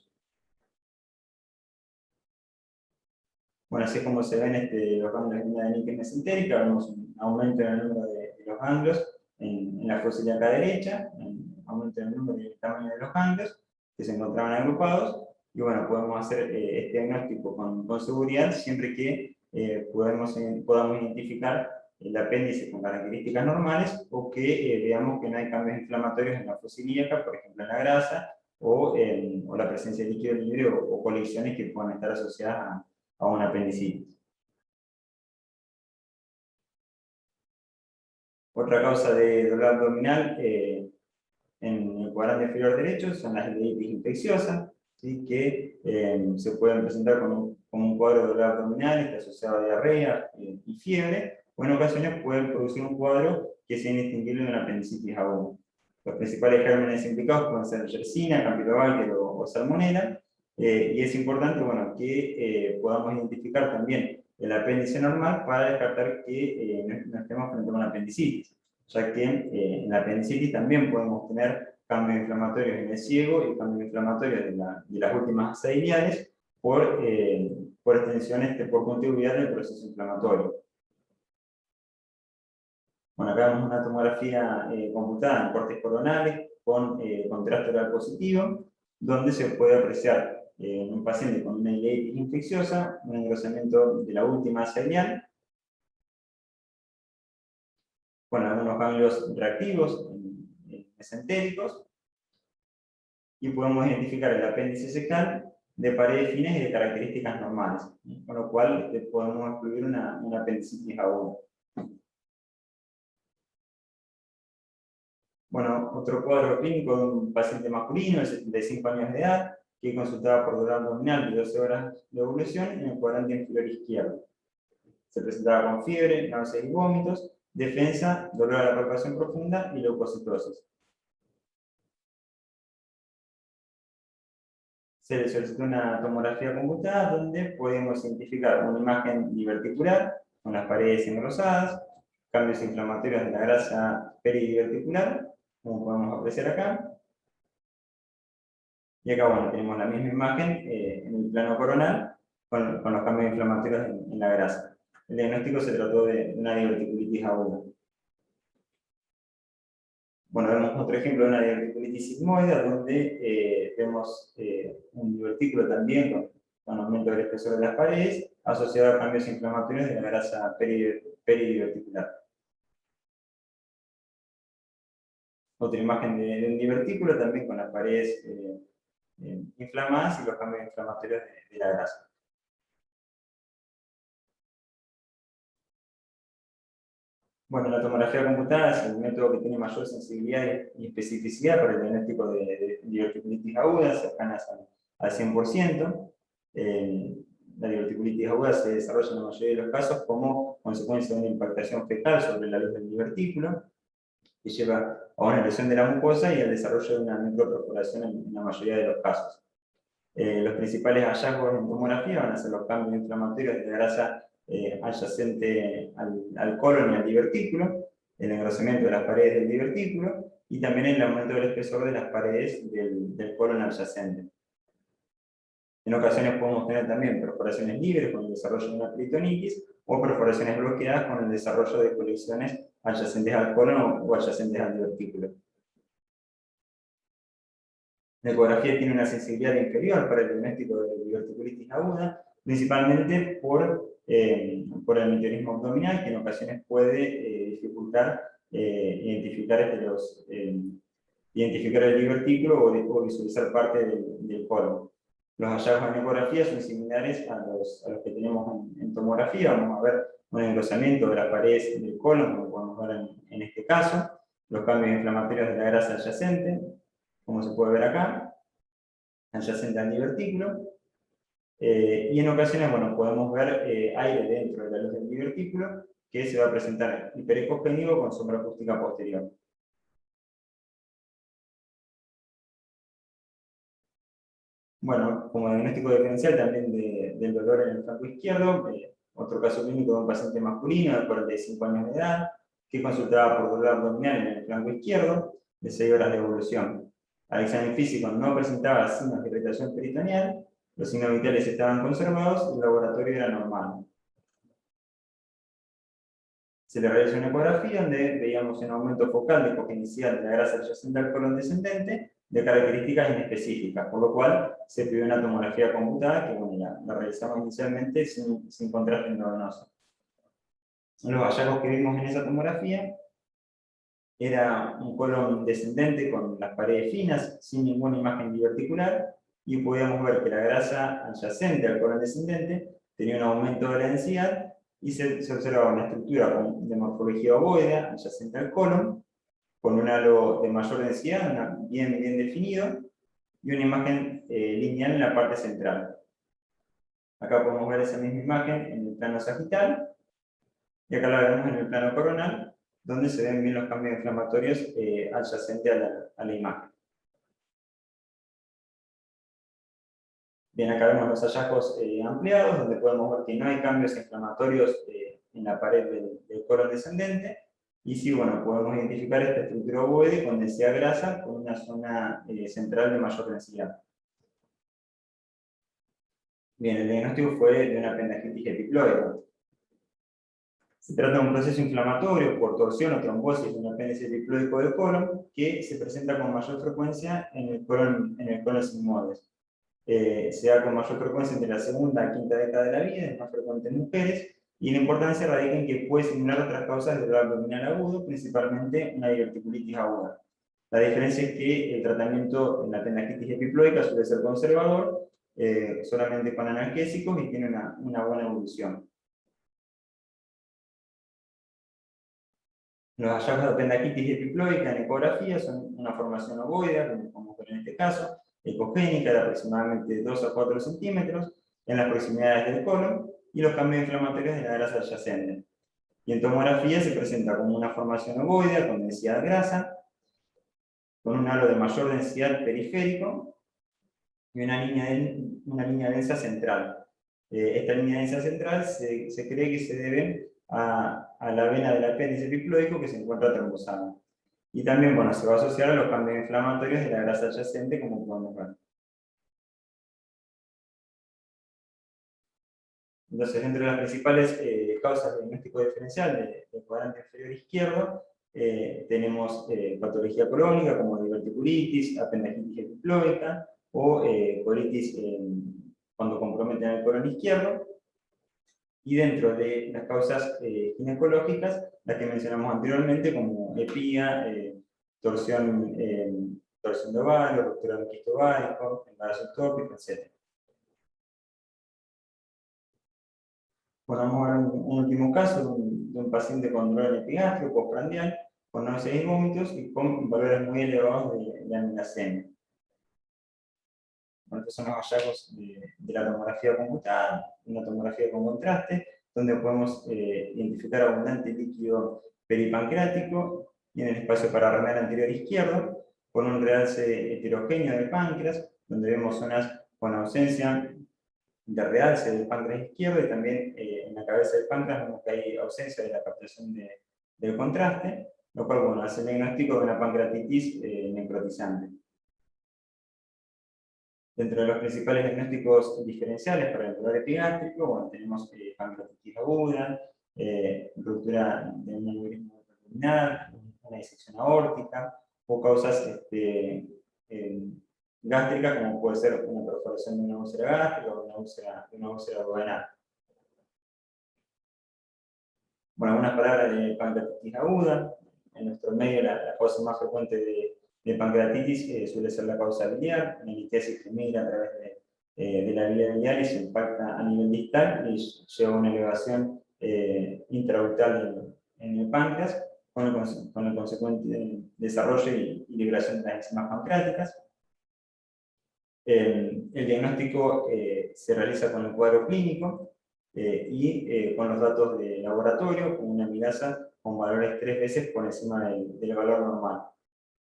Bueno, así es como se ven los ganglios de una adenitis mesentérica, vemos un aumento en el número de los ganglios en la fosa ilíaca derecha, un aumento en el número y el tamaño de los ganglios que se encontraban agrupados, y bueno, podemos hacer este diagnóstico con seguridad siempre que podamos identificar el apéndice con características normales o que veamos que no hay cambios inflamatorios en la fosa ilíaca, por ejemplo en la grasa, o la presencia de líquido libre o colisiones que puedan estar asociadas a una apendicitis. Otra causa de dolor abdominal en el cuadrante inferior derecho son las ileitis infecciosas, ¿sí? Que se pueden presentar como un cuadro de dolor abdominal, está asociado a diarrea y fiebre, o en ocasiones pueden producir un cuadro que sea indistinguible de una apendicitis aguda. Los principales gérmenes implicados pueden ser Yersinia, Campylobacter o Salmonella, y es importante, bueno, que podamos identificar también el apéndice normal para descartar que no estemos frente a una apendicitis, ya que en la apendicitis también podemos tener cambios inflamatorios en el ciego y cambios inflamatorios de las últimas asas iliares por extensiones, por continuidad del proceso inflamatorio. Bueno, acá vemos una tomografía computada en cortes coronales con contraste oral positivo, donde se puede apreciar en un paciente con una ileitis infecciosa un engrosamiento de la última asa iliar, con algunos ganglios reactivos mesentéricos, y podemos identificar el apéndice secal de paredes finas y de características normales, con lo cual podemos excluir una apendicitis aguda. Bueno, otro cuadro clínico de un paciente masculino de 75 años de edad, que consultaba por dolor abdominal de 12 horas de evolución en el cuadrante inferior izquierdo. Se presentaba con fiebre, náuseas y vómitos, defensa, dolor a la palpación profunda y leucocitosis. Se le solicitó una tomografía computada donde podemos identificar una imagen diverticular con las paredes engrosadas, cambios inflamatorios de la grasa peridiverticular, como podemos apreciar acá. Y acá, bueno, tenemos la misma imagen en el plano coronal con los cambios inflamatorios en la grasa. El diagnóstico se trató de una diverticulitis aguda. Bueno, vemos otro ejemplo de una diverticulitis sigmoide, donde vemos un divertículo también con aumento del espesor de las paredes, asociado a cambios inflamatorios de la grasa peridiverticular. Otra imagen de un divertículo también con las paredes inflamadas y los cambios inflamatorios de la grasa. Bueno, la tomografía computada es el método que tiene mayor sensibilidad y especificidad para el diagnóstico de diverticulitis aguda, cercanas al 100%. La diverticulitis aguda se desarrolla en la mayoría de los casos como consecuencia de una impactación fecal sobre la luz del divertículo, que lleva a una lesión de la mucosa y al desarrollo de una microperforación en la mayoría de los casos. Los principales hallazgos en tomografía van a ser los cambios inflamatorios de la grasa adyacente al colon y al divertículo, el engrosamiento de las paredes del divertículo y también el aumento del espesor de las paredes del colon adyacente. En ocasiones podemos tener también perforaciones libres con el desarrollo de una peritonitis o perforaciones bloqueadas con el desarrollo de colecciones adyacentes al colon o adyacentes al divertículo. La ecografía tiene una sensibilidad inferior para el diagnóstico de diverticulitis aguda, principalmente por el meteorismo abdominal, que en ocasiones puede dificultar identificar el divertículo o visualizar parte del colon. Los hallazgos en ecografía son similares a los que tenemos en tomografía. Vamos a ver un engrosamiento de la pared del colon, como podemos ver en este caso, los cambios inflamatorios de la grasa adyacente, como se puede ver acá, adyacente al divertículo. Y en ocasiones, bueno, podemos ver aire dentro de la luz del divertículo, que se va a presentar hiperecogénico con sombra acústica posterior. Bueno, como diagnóstico diferencial también del dolor en el flanco izquierdo, otro caso clínico de un paciente masculino de 45 años de edad, que consultaba por dolor abdominal en el flanco izquierdo, de 6 horas de evolución. Al examen físico no presentaba signos de irritación peritoneal, los signos vitales estaban conservados y el laboratorio era normal. Se le realizó una ecografía donde veíamos un aumento focal de hipogenicial de la grasa adyacente al colon descendente de características inespecíficas, por lo cual se pidió una tomografía computada que bueno, la realizamos inicialmente sin contraste endovenoso. Los hallazgos que vimos en esa tomografía era un colon descendente con las paredes finas, sin ninguna imagen diverticular, y podíamos ver que la grasa adyacente al colon descendente tenía un aumento de la densidad y se observaba una estructura de morfología ovoidea adyacente al colon, con un halo de mayor densidad, bien definido, y una imagen lineal en la parte central. Acá podemos ver esa misma imagen en el plano sagital, y acá la vemos en el plano coronal, donde se ven bien los cambios inflamatorios adyacentes a la imagen. Bien, acá vemos los hallazgos ampliados, donde podemos ver que no hay cambios inflamatorios en la pared del colon descendente, y sí, bueno, podemos identificar esta estructura ovoide con densidad grasa, con una zona central de mayor densidad. Bien, el diagnóstico fue de una apendicitis epiploica. Se trata de un proceso inflamatorio por torsión o trombosis de un apéndice epiploico del colon que se presenta con mayor frecuencia en el colon sigmoides. Se da con mayor frecuencia entre la segunda y quinta década de la vida, es más frecuente en mujeres, y la importancia radica en que puede simular otras causas de dolor abdominal agudo, principalmente una diverticulitis aguda. La diferencia es que el tratamiento en la apendicitis epiploica suele ser conservador, solamente con analgésicos, y tiene una buena evolución. Los hallazgos de apendicitis epiploica en ecografía son una formación ovoidea, como podemos ver en este caso, ecogénica de aproximadamente 2 a 4 centímetros en las proximidades del colon, y los cambios inflamatorios de la grasa adyacente. Y en tomografía se presenta como una formación ovoidea con densidad grasa, con un halo de mayor densidad periférico y una línea densa central. Esta línea densa central se cree que se debe a la vena del apéndice epiploico que se encuentra trombosada. Y también, bueno, se va a asociar a los cambios inflamatorios de la grasa adyacente, como podemos ver. Entonces, entre las principales causas de diagnóstico diferencial del cuadrante inferior izquierdo, tenemos patología crónica como diverticulitis, apendicitis epiploica o colitis cuando comprometen el colon izquierdo. Y dentro de las causas ginecológicas, las que mencionamos anteriormente, como epía, torsión de ovario, ruptura del quisto ovárico, embarazo ectópico, etc. Bueno, vamos a ver un último caso de un paciente con dolor epigástrico postprandial, con náuseas y vómitos y con valores muy elevados de amilacemia. Bueno, estos son los hallazgos de la tomografía computada, una tomografía con contraste, donde podemos identificar abundante líquido peripancreático y en el espacio pararrenal anterior izquierdo, con un realce heterogéneo del páncreas, donde vemos zonas con ausencia de realce del páncreas izquierdo, y también en la cabeza del páncreas vemos que hay ausencia de la captación del contraste, lo cual, bueno, hace el diagnóstico de una pancreatitis necrotizante. Dentro de los principales diagnósticos diferenciales para el dolor epigástrico, bueno, tenemos pancreatitis aguda, ruptura de un aneurisma abdominal, una disección aórtica, o causas gástricas, como puede ser una perforación de una úlcera gástrica o una úlcera duodenal. Bueno, algunas palabras de pancreatitis aguda. En nuestro medio, la causa más frecuente de pancreatitis suele ser la causa biliar, una litiasis que migra a través de la vía biliar y se impacta a nivel distal y lleva a una elevación intraductal en el páncreas, con el consecuente desarrollo y liberación de las enzimas pancreáticas. El diagnóstico se realiza con el cuadro clínico y con los datos de laboratorio, con una amilasa con valores 3 veces por encima del valor normal.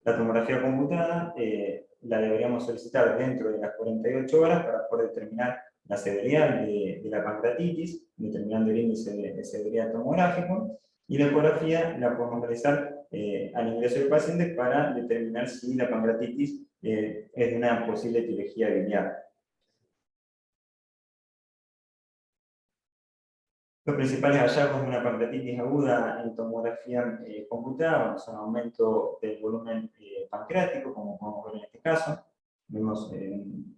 La tomografía computada la deberíamos solicitar dentro de las 48 horas para poder determinar la severidad de la pancreatitis, determinando el índice de severidad tomográfico, y la ecografía la podemos realizar al ingreso del paciente para determinar si la pancreatitis es de una posible etiología biliar. Los principales hallazgos de una pancreatitis aguda en tomografía computada son aumento del volumen pancreático, como podemos ver en este caso. Vemos un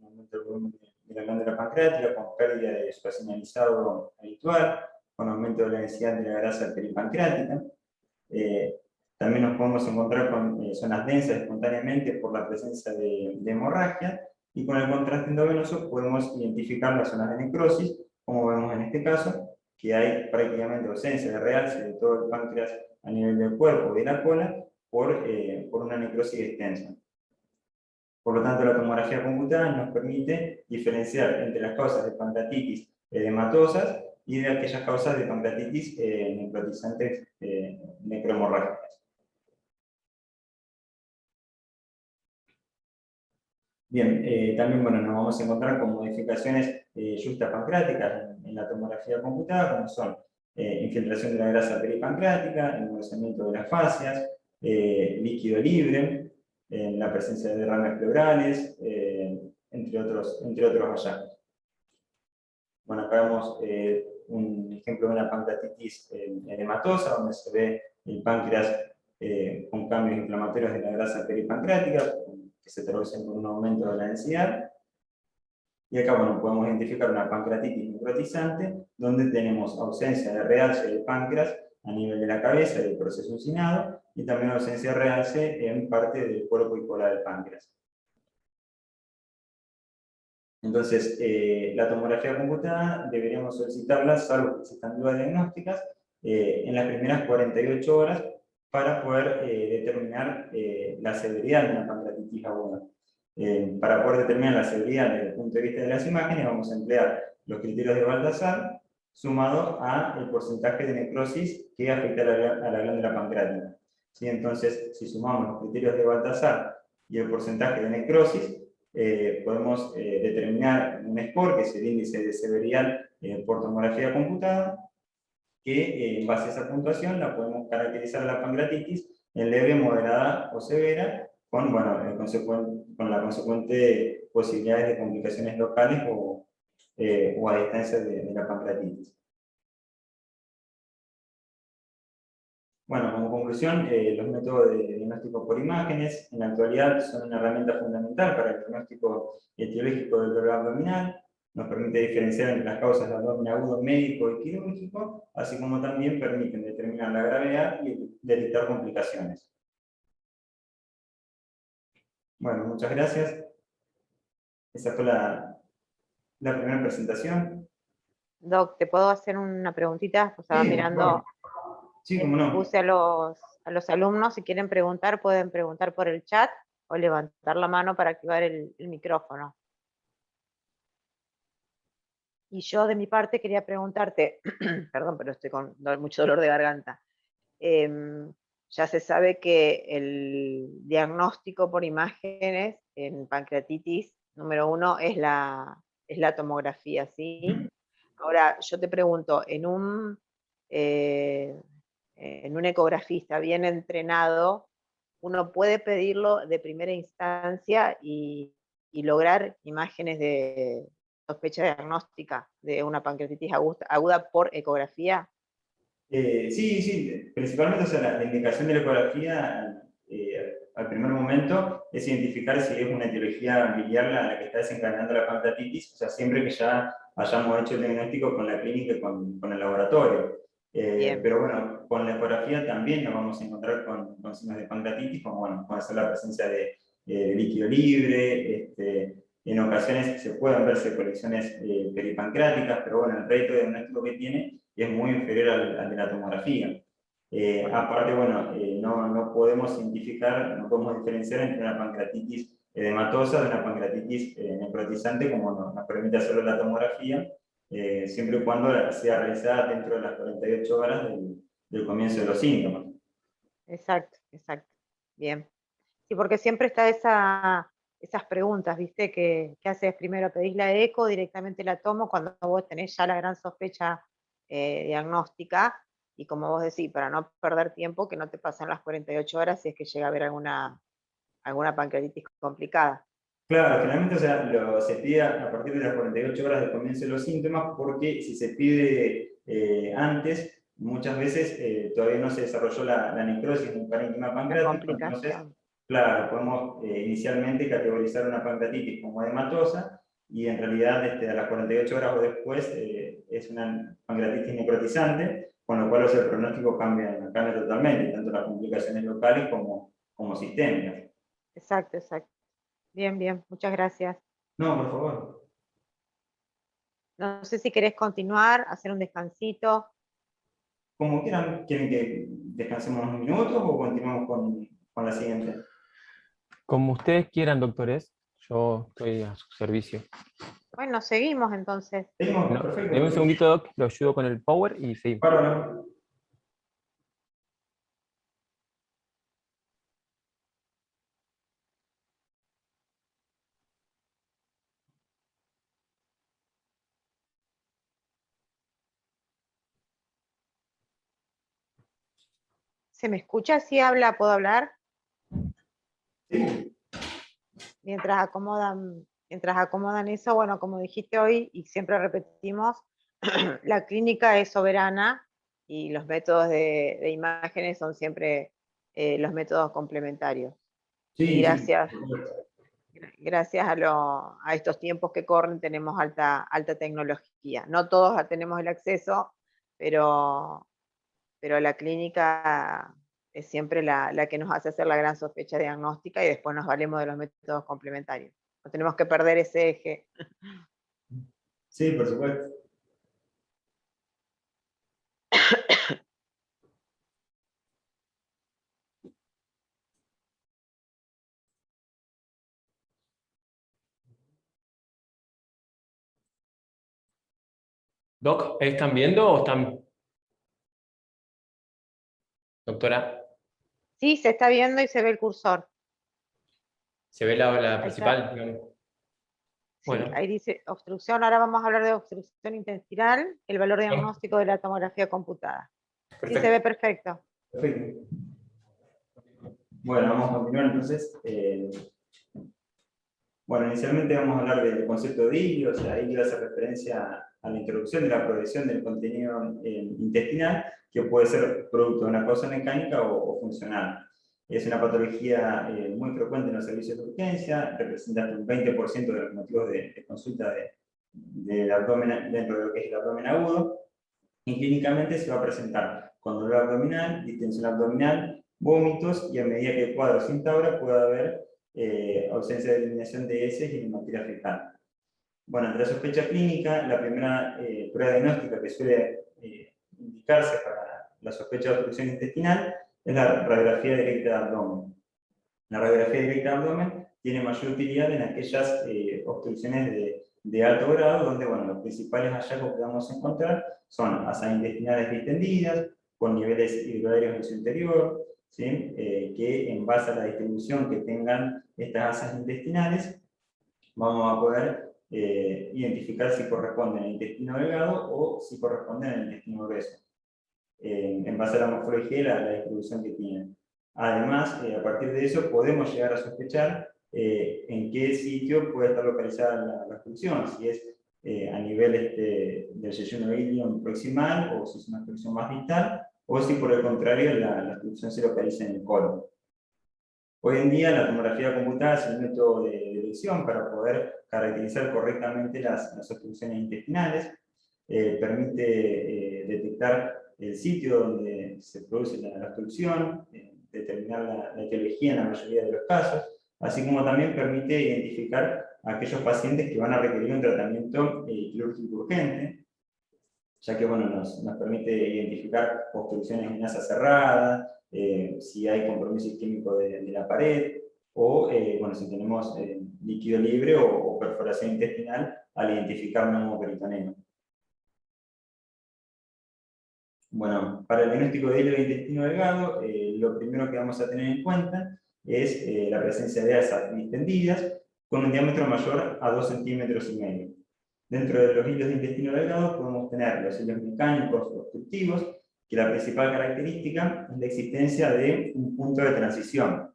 aumento del volumen de la glándula pancreática con pérdida de su señalizado habitual, con aumento de la densidad de la grasa peripancreática. También nos podemos encontrar con zonas densas espontáneamente por la presencia de hemorragia, y con el contraste endovenoso podemos identificar las zonas de necrosis, como vemos en este caso, que hay prácticamente ausencia de realce de todo el páncreas a nivel del cuerpo y de la cola por una necrosis extensa. Por lo tanto, la tomografía computada nos permite diferenciar entre las causas de pancreatitis edematosas y de aquellas causas de pancreatitis necrotizantes necrohemorrágicas. Bien, también bueno, nos vamos a encontrar con modificaciones justapancreáticas en la tomografía computada, como son infiltración de la grasa peripancreática, endurecimiento de las fascias, líquido libre, la presencia de derrames pleurales, entre otros hallazgos. Bueno, acá vemos un ejemplo de una pancreatitis edematosa, donde se ve el páncreas con cambios inflamatorios de la grasa peripancreática, que se traducen con un aumento de la densidad. Y acá, bueno, podemos identificar una pancreatitis necrotizante, donde tenemos ausencia de realce del páncreas a nivel de la cabeza y del proceso uncinado, y también ausencia de realce en parte del cuerpo y cola del páncreas. Entonces, la tomografía computada deberíamos solicitarla, salvo que existan dudas diagnósticas, en las primeras 48 horas para poder determinar la severidad de una pancreatitis aguda. Para poder determinar la severidad desde el punto de vista de las imágenes, vamos a emplear los criterios de Balthazar sumado al porcentaje de necrosis que afecta a la glándula pancreática. ¿Sí? Entonces, si sumamos los criterios de Balthazar y el porcentaje de necrosis, podemos determinar un score, que es el índice de severidad por tomografía computada, que en base a esa puntuación la podemos caracterizar a la pancreatitis en leve, moderada o severa, con, bueno, con la consecuente posibilidades de complicaciones locales o a distancia de la pancreatitis. Bueno, como conclusión, los métodos de diagnóstico por imágenes en la actualidad son una herramienta fundamental para el diagnóstico etiológico del dolor abdominal. Nos permite diferenciar entre las causas de abdomen agudo médico y quirúrgico, así como también permiten determinar la gravedad y detectar complicaciones. Bueno, muchas gracias. Esa fue la primera presentación. Doc, ¿te puedo hacer una preguntita? Pues estaba mirando. Sí, cómo no. Puse a los alumnos, si quieren preguntar, pueden preguntar por el chat o levantar la mano para activar el micrófono. Y yo de mi parte quería preguntarte, perdón, pero estoy con mucho dolor de garganta. Ya se sabe que el diagnóstico por imágenes en pancreatitis, número 1, es la tomografía, ¿sí? Ahora, yo te pregunto, en un ecografista bien entrenado, uno puede pedirlo de primera instancia y lograr imágenes de sospecha diagnóstica de una pancreatitis aguda por ecografía. Sí, principalmente, o sea, la indicación de la ecografía al primer momento es identificar si es una etiología biliar la que está desencadenando la pancreatitis, o sea, siempre que ya hayamos hecho el diagnóstico con la clínica y con el laboratorio. Pero bueno, con la ecografía también nos vamos a encontrar con signos de pancreatitis, como bueno, puede ser la presencia de líquido libre, En ocasiones se pueden verse colecciones peripancreáticas, pero bueno, el rédito diagnóstico que tiene es muy inferior al de la tomografía. Aparte, bueno, no podemos identificar, no podemos diferenciar entre una pancreatitis edematosa de una pancreatitis necrotizante, como nos permite hacerlo la tomografía, siempre y cuando sea realizada dentro de las 48 horas del comienzo de los síntomas. Exacto, exacto. Bien. Sí, porque siempre está esas preguntas, ¿viste? ¿Qué haces primero? ¿Pedís la eco, directamente la tomo cuando vos tenés ya la gran sospecha diagnóstica? Y como vos decís, para no perder tiempo, que no te pasen las 48 horas si es que llega a haber alguna pancreatitis complicada. Claro, generalmente, o sea, se pide a partir de las 48 horas del comienzo de los síntomas, porque si se pide antes, muchas veces todavía no se desarrolló la necrosis en un parénquima La pancreático, entonces, complicación. claro, podemos inicialmente categorizar una pancreatitis como edematosa, y en realidad a las 48 horas o después es una pancreatitis necrotizante, con lo cual el pronóstico cambia totalmente, tanto las complicaciones locales como sistémicas. Exacto, exacto. Bien, bien, muchas gracias. No, por favor. No sé si querés continuar, hacer un descansito. Como quieran, ¿quieren que descansemos unos minutos o continuamos con la siguiente? Como ustedes quieran, doctores, yo estoy a su servicio. Bueno, seguimos entonces. Seguimos, No, perfecto. deme un segundito, Doc, lo ayudo con el power y seguimos. Bárbaro. ¿Se me escucha? ¿Sí habla? ¿Puedo hablar? Sí. Mientras acomodan eso, bueno, como dijiste hoy y siempre repetimos, la clínica es soberana y los métodos de imágenes son siempre los métodos complementarios. Y Sí, sí. gracias a estos tiempos que corren tenemos alta tecnología. No todos tenemos el acceso, pero la clínica es siempre la que nos hace hacer la gran sospecha diagnóstica y después nos valemos de los métodos complementarios. No tenemos que perder ese eje. Sí, por supuesto. Doc, ¿están viendo o están...? Doctora, Sí, se está viendo y se ve el cursor. ¿se ve la Ahí está. principal? Digamos? Sí, Bueno. ahí dice obstrucción. Ahora vamos a hablar de obstrucción intestinal, el valor diagnóstico de la tomografía computada. Sí, se ve perfecto. Perfecto. Bueno, vamos a continuar entonces. Bueno, inicialmente vamos a hablar del concepto de ILI, o sea, ILI hace referencia a la introducción de la progresión del contenido intestinal, que puede ser producto de una causa mecánica o funcional. Es una patología muy frecuente en los servicios de urgencia, representa hasta un 20% de los motivos de consulta del abdomen, dentro de lo que es el abdomen agudo, y clínicamente se va a presentar con dolor abdominal, distensión abdominal, vómitos, y a medida que el cuadro se instaura puede haber ausencia de eliminación de heces y hematocrita fecal. Bueno, entre la sospecha clínica, la primera prueba diagnóstica que suele indicarse para la sospecha de obstrucción intestinal es la radiografía directa de abdomen. La radiografía directa de abdomen tiene mayor utilidad en aquellas obstrucciones de alto grado, donde bueno, los principales hallazgos que vamos a encontrar son asas intestinales distendidas, con niveles hidroaéreos en su interior, ¿sí? Que en base a la distribución que tengan estas asas intestinales, vamos a poder identificar si corresponden al intestino delgado o si corresponden al intestino grueso, en base a la morfología y la distribución que tienen. Además, a partir de eso podemos llegar a sospechar en qué sitio puede estar localizada la obstrucción, si es a nivel del yeyuno ilion proximal, o si es una obstrucción más distal, o si por el contrario la obstrucción se localiza en el colon. Hoy en día la tomografía computada es el método de detección para poder caracterizar correctamente las obstrucciones intestinales, permite detectar el sitio donde se produce la obstrucción, determinar la etiología en la mayoría de los casos, así como también permite identificar a aquellos pacientes que van a requerir un tratamiento quirúrgico urgente, ya que bueno, nos permite identificar obstrucciones en asa cerrada, si hay compromiso isquémico de la pared, o bueno, si tenemos líquido libre o perforación intestinal al identificar neumoperitoneo. Bueno, para el diagnóstico de hilo de intestino delgado, lo primero que vamos a tener en cuenta es la presencia de asas distendidas con un diámetro mayor a 2,5 centímetros. Dentro de los hilos de intestino delgado podemos tener los hilos mecánicos o obstructivos, que la principal característica es la existencia de un punto de transición.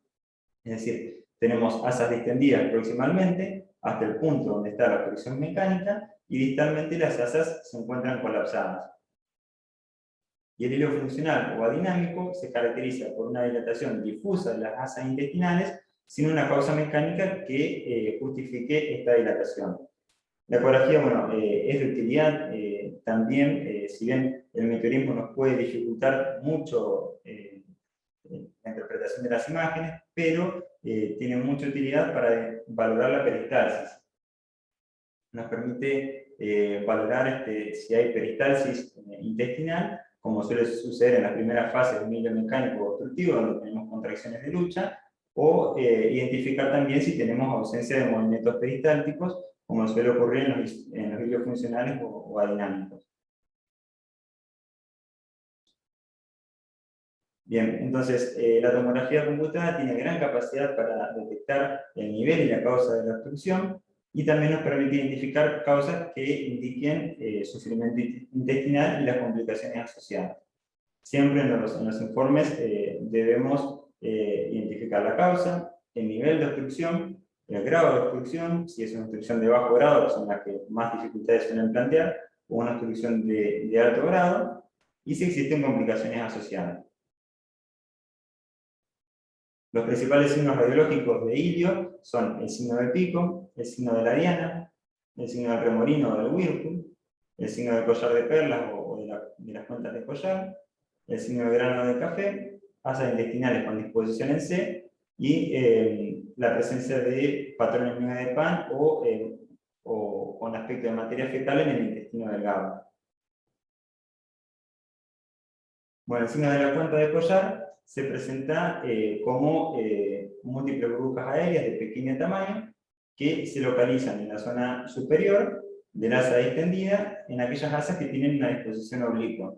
Es decir, tenemos asas distendidas proximalmente hasta el punto donde está la obstrucción mecánica y distalmente las asas se encuentran colapsadas. Y el hilo funcional o adinámico se caracteriza por una dilatación difusa de las asas intestinales sin una causa mecánica que justifique esta dilatación. La ecografía, bueno, es de utilidad también, si bien el meteorismo nos puede dificultar mucho la interpretación de las imágenes, pero tiene mucha utilidad para valorar la peristalsis. Nos permite valorar si hay peristalsis intestinal, como suele suceder en las primeras fases de un hilo mecánico obstructivo, donde tenemos contracciones de lucha, o identificar también si tenemos ausencia de movimientos peristálticos, como suele ocurrir en los hilos funcionales o adinámicos. Bien, entonces la tomografía computada tiene gran capacidad para detectar el nivel y la causa de la obstrucción, y también nos permite identificar causas que indiquen sufrimiento intestinal y las complicaciones asociadas. Siempre en los informes debemos identificar la causa, el nivel de obstrucción, el grado de obstrucción, si es una obstrucción de bajo grado, que son las que más dificultades suelen plantear, o una obstrucción de alto grado, y si existen complicaciones asociadas. Los principales signos radiológicos de hilio son el signo del pico, el signo de la diana, el signo del remolino o del whirlpool, el signo del collar de perlas o de las cuentas de collar, el signo del grano de café, asas intestinales con disposición en C, y la presencia de patrones de miga de pan o con aspecto de materia fecal en el intestino delgado. Bueno, el signo de la cuenta de collar se presenta como múltiples burbujas aéreas de pequeño tamaño que se localizan en la zona superior del asa distendida, en aquellas asas que tienen una disposición oblicua.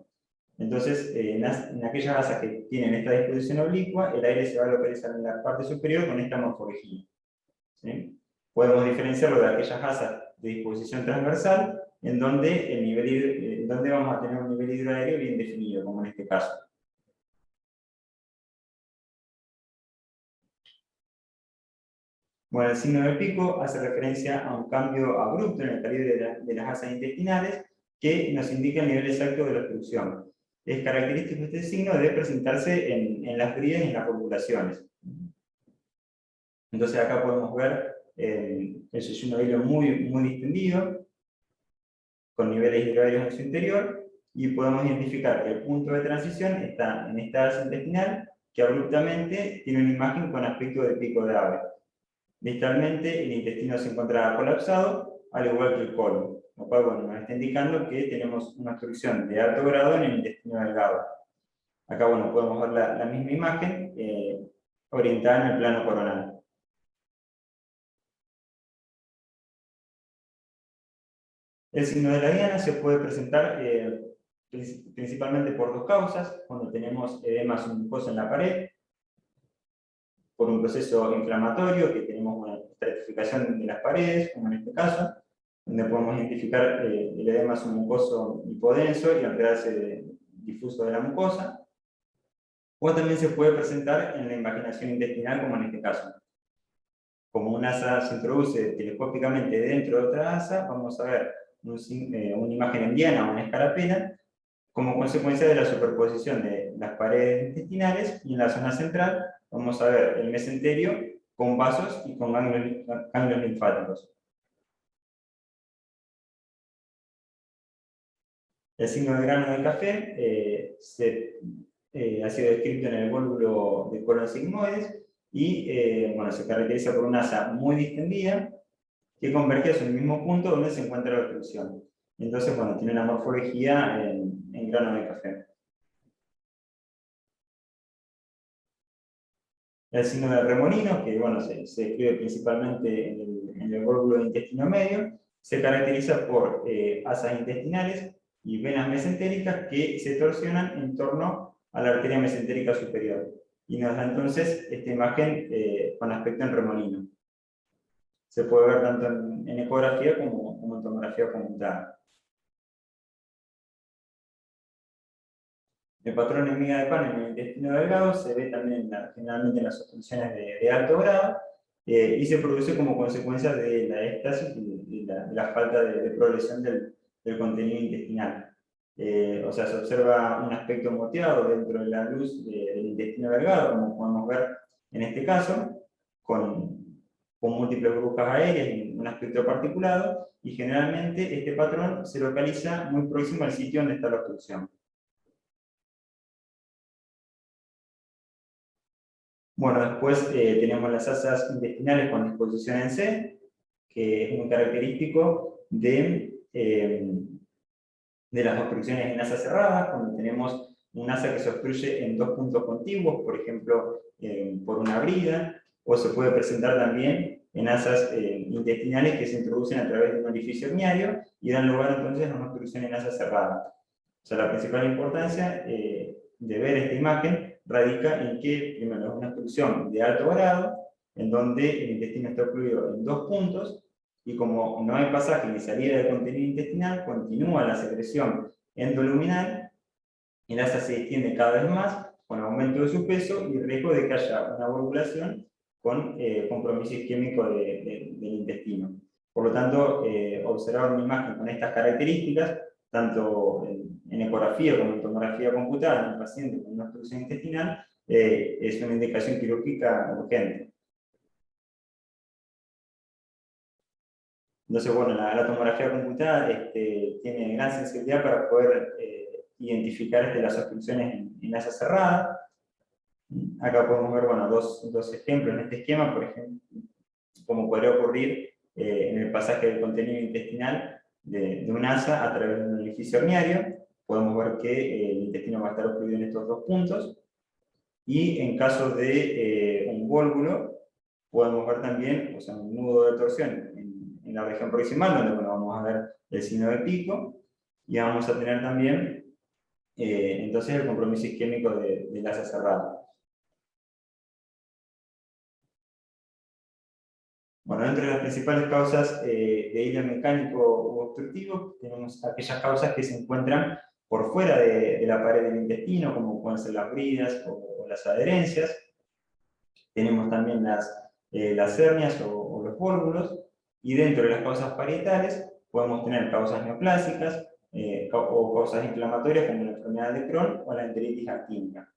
Entonces, en aquellas asas que tienen esta disposición oblicua, el aire se va a localizar en la parte superior con esta morfología. ¿Sí? Podemos diferenciarlo de aquellas asas de disposición transversal, en donde, donde vamos a tener un nivel hidroaéreo bien definido, como en este caso. Bueno, el signo del pico hace referencia a un cambio abrupto en el calibre de las asas intestinales que nos indica el nivel exacto de la obstrucción. Es característico este signo de presentarse en las bridas y en las populaciones. Entonces acá podemos ver el yeyuno de hilo muy distendido, con niveles hidroaéreos en su interior, y podemos identificar que el punto de transición está en esta asa intestinal, que abruptamente tiene una imagen con aspecto de pico de ave. Distalmente, el intestino se encuentra colapsado, al igual que el colon, lo cual bueno, nos está indicando que tenemos una obstrucción de alto grado en el intestino delgado. Acá bueno, podemos ver la misma imagen orientada en el plano coronal. El signo de la diana se puede presentar principalmente por dos causas: cuando tenemos edema submucoso en la pared, por un proceso inflamatorio, que tenemos una estratificación de las paredes, como en este caso, donde podemos identificar el edema submucoso hipodenso y el realce difuso de la mucosa, o también se puede presentar en la invaginación intestinal, como en este caso. Como una asa se introduce telescópicamente dentro de otra asa, vamos a ver una imagen en diana o una escarapela, como consecuencia de la superposición de las paredes intestinales, y en la zona central vamos a ver el mesenterio con vasos y con ganglios linfáticos. El signo de grano de café ha sido descrito en el vólvulo de colon sigmoides y bueno, se caracteriza por una asa muy distendida, que converge hacia el mismo punto donde se encuentra la obstrucción. Entonces, bueno, tiene una morfología en grano de café. El signo de remolino, que bueno, se describe principalmente en el górgulo de intestino medio, se caracteriza por asas intestinales y venas mesentéricas que se torsionan en torno a la arteria mesentérica superior. Y nos da entonces esta imagen con aspecto en remolino. Se puede ver tanto en ecografía como en tomografía computada. El patrón de miga de pan en el intestino delgado se ve también generalmente en las obstrucciones de alto grado y se produce como consecuencia de la éstasis y de la falta de progresión del contenido intestinal. O sea, se observa un aspecto moteado dentro de la luz del intestino delgado, como podemos ver en este caso, con múltiples burbujas aéreas y un aspecto particulado, y generalmente este patrón se localiza muy próximo al sitio donde está la obstrucción. Bueno, después tenemos las asas intestinales con disposición en C, que es muy característico de las obstrucciones en asas cerradas, cuando tenemos un asa que se obstruye en dos puntos contiguos, por ejemplo, por una brida, o se puede presentar también en asas intestinales que se introducen a través de un orificio herniario y dan lugar entonces a una obstrucción en asa cerrada. O sea, la principal importancia de ver esta imagen radica en que, primero, es una obstrucción de alto grado, en donde el intestino está ocluido en dos puntos, y como no hay pasaje ni salida de contenido intestinal, continúa la secreción endoluminal, y el asa se extiende cada vez más, con aumento de su peso y riesgo de que haya una volvulación con compromiso isquémico del intestino. Por lo tanto, observar una imagen con estas características, tanto en ecografía como en tomografía computada en un paciente con una obstrucción intestinal, es una indicación quirúrgica urgente. Entonces, bueno, la tomografía computada tiene gran sensibilidad para poder identificar las obstrucciones en asa cerrada. Acá podemos ver, bueno, dos ejemplos en este esquema, por ejemplo, como podría ocurrir en el pasaje del contenido intestinal de un asa a través de un orificio herniario. Podemos ver que el intestino va a estar ocluido en estos dos puntos. Y en caso de un vólvulo, podemos ver también, o sea, un nudo de torsión en la región proximal, donde bueno, vamos a ver el signo de pico, y vamos a tener también entonces el compromiso isquémico del asa cerrada. Bueno, entre las principales causas de hilo mecánico u obstructivo, tenemos aquellas causas que se encuentran por fuera de la pared del intestino, como pueden ser las bridas o las adherencias. Tenemos también las hernias o los vólvulos, y dentro de las causas parietales podemos tener causas neoplásicas o causas inflamatorias como la enfermedad de Crohn o la enteritis actínica.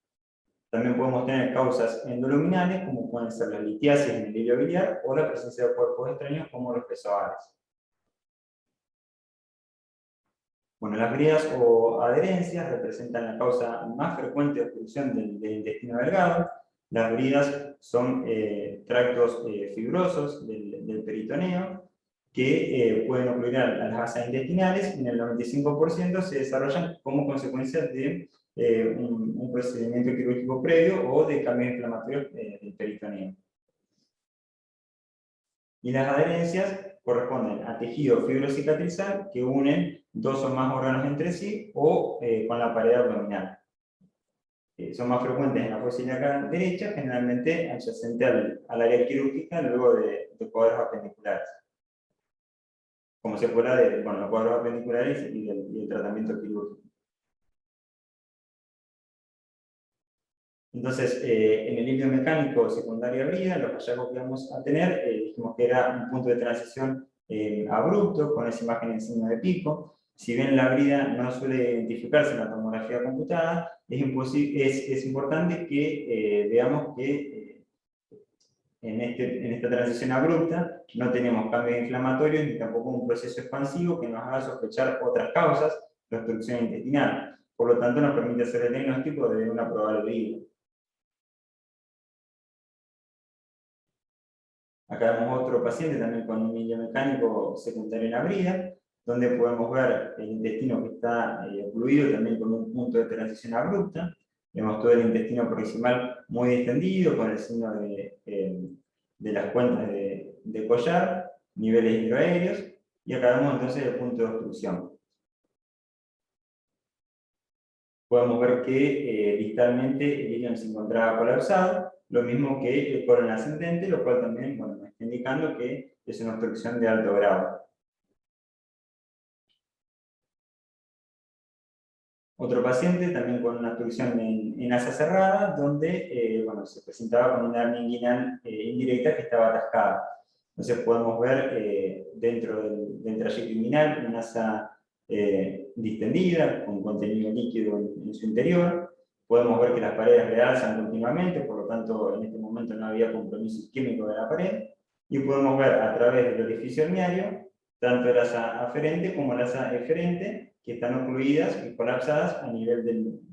También podemos tener causas endoluminales como pueden ser la litiasis en el hilo biliar o la presencia de cuerpos extraños como los pezoares. Bueno, las bridas o adherencias representan la causa más frecuente de obstrucción del intestino delgado. Las bridas son tractos fibrosos del peritoneo que pueden ocluir a las asas intestinales, y en el 95% se desarrollan como consecuencia de un procedimiento quirúrgico previo o de cambios inflamatorios del peritoneo. Y las adherencias corresponden a tejido fibrocicatrizal que unen dos o más órganos entre sí o con la pared abdominal. Son más frecuentes en la fosa ilíaca derecha, generalmente adyacente al área quirúrgica luego de cuadros apendiculares, como secuela de los cuadros apendiculares y del tratamiento quirúrgico. Entonces, en el hilo mecánico secundario brida, los hallazgos que vamos a tener, dijimos que era un punto de transición abrupto, con esa imagen en signo de pico. Si bien la brida no suele identificarse en la tomografía computada, es importante que veamos que en esta transición abrupta no tenemos cambios inflamatorios ni tampoco un proceso expansivo que nos haga sospechar otras causas de obstrucción intestinal. Por lo tanto, nos permite hacer el diagnóstico de una probable brida. Acá vemos otro paciente también con un milio mecánico secundario en la brida, donde podemos ver el intestino que está ocluido también con un punto de transición abrupta. Vemos todo el intestino proximal muy distendido, con el signo de las cuentas de collar, niveles hidroaéreos, y acá vemos entonces el punto de obstrucción. Podemos ver que distalmente el ilion se encontraba colapsado, lo mismo que el colon ascendente, lo cual también nos está indicando que es una obstrucción de alto grado. Otro paciente también con una obstrucción en asa cerrada, donde se presentaba con una hernia inguinal indirecta que estaba atascada. Entonces podemos ver dentro del trayecto inguinal una asa distendida, con contenido líquido en su interior. Podemos ver que las paredes realzan continuamente, por lo tanto en este momento no había compromiso isquémico de la pared. Y podemos ver a través del orificio herniario, tanto el asa aferente como el asa eferente, que están ocluidas y colapsadas a nivel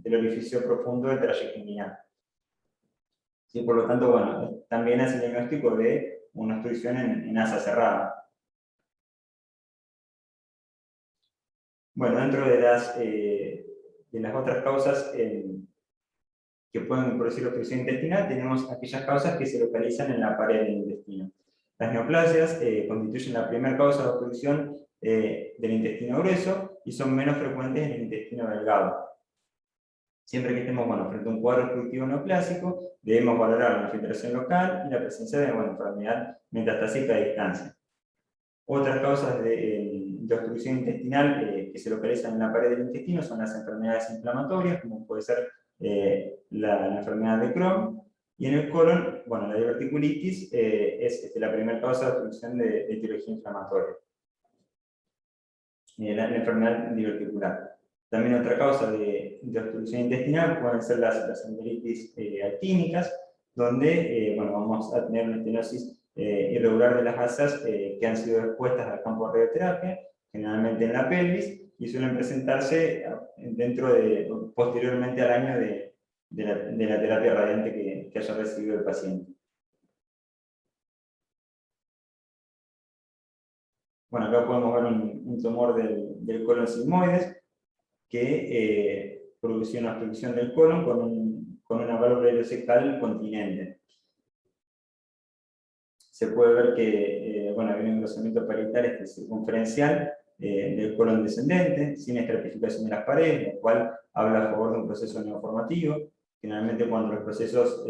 del orificio profundo del trayecto inguinal. Y por lo tanto, bueno, también es el diagnóstico de una obstrucción en asa cerrada. Bueno, dentro de las otras causas que pueden producir obstrucción intestinal, tenemos aquellas causas que se localizan en la pared del intestino. Las neoplasias constituyen la primera causa de obstrucción del intestino grueso y son menos frecuentes en el intestino delgado. Siempre que estemos frente a un cuadro obstructivo neoplásico, debemos valorar la infiltración local y la presencia de enfermedad metastásica a distancia. Otras causas de obstrucción intestinal que se localizan en la pared del intestino son las enfermedades inflamatorias, como puede ser la enfermedad de Crohn, y en el colon, la diverticulitis es la primera causa de obstrucción de etiología inflamatoria, la enfermedad diverticular. También otra causa de obstrucción intestinal pueden ser las endolitis actínicas, donde vamos a tener una estenosis irregular de las asas que han sido expuestas al campo de radioterapia, generalmente en la pelvis, y suelen presentarse posteriormente al año de la terapia radiante que haya recibido el paciente. Bueno, acá podemos ver un tumor del colon sigmoides que produce una obstrucción del colon con una válvula ileocecal continente. Se puede ver que hay un engrosamiento parietal circunferencial del colon descendente, sin estratificación de las paredes, lo cual habla a favor de un proceso neoformativo. Generalmente cuando los procesos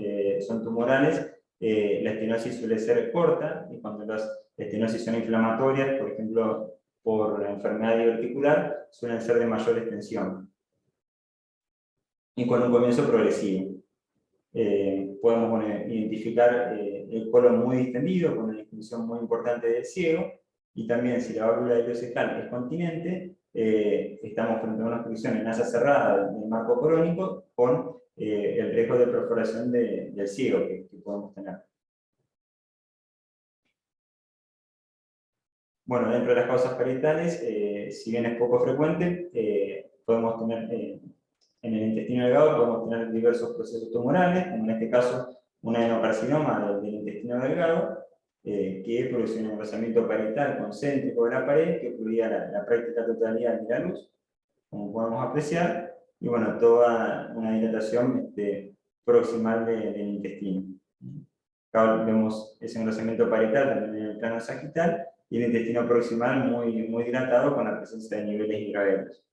son tumorales, la estenosis suele ser corta, y cuando las estenosis son inflamatorias, por ejemplo, por la enfermedad diverticular, suelen ser de mayor extensión y con un comienzo progresivo. Podemos identificar el colon muy distendido, con una distensión muy importante del ciego, y también si la válvula ileocecal es continente, estamos frente a una obstrucción en asa cerrada del marco corónico con el riesgo de perforación del ciego que podemos tener. Bueno, dentro de las causas parietales, si bien es poco frecuente, podemos tener en el intestino delgado podemos tener diversos procesos tumorales, como en este caso un adenocarcinoma del intestino delgado, que produce un engrosamiento parietal concéntrico de la pared que ocluía la práctica totalidad de la luz, como podemos apreciar, y toda una dilatación proximal del intestino. Acá vemos ese engrosamiento parietal también en el plano sagital, y el intestino proximal muy dilatado con la presencia de niveles hidroaéreos.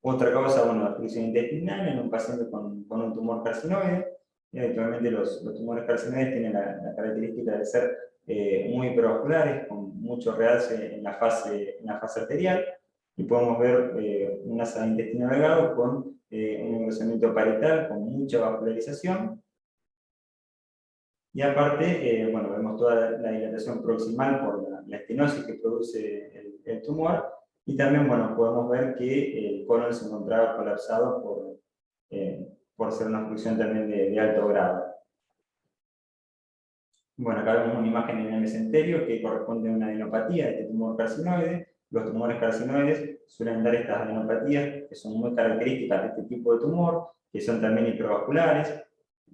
Otra causa, la obstrucción intestinal en un paciente con un tumor carcinoide. Y habitualmente los tumores carcinoides tienen la característica de ser muy hipervasculares, con mucho realce en la fase arterial, y podemos ver un asa de intestino delgado con un engrosamiento parietal con mucha vascularización. Y aparte, vemos toda la dilatación proximal por la estenosis que produce el tumor. Y también podemos ver que el colon se encontraba colapsado por ser una obstrucción también de alto grado. Acá vemos una imagen en el mesenterio que corresponde a una adenopatía de este tumor carcinoide. Los tumores carcinoides suelen dar estas adenopatías que son muy características de este tipo de tumor, que son también hipervasculares.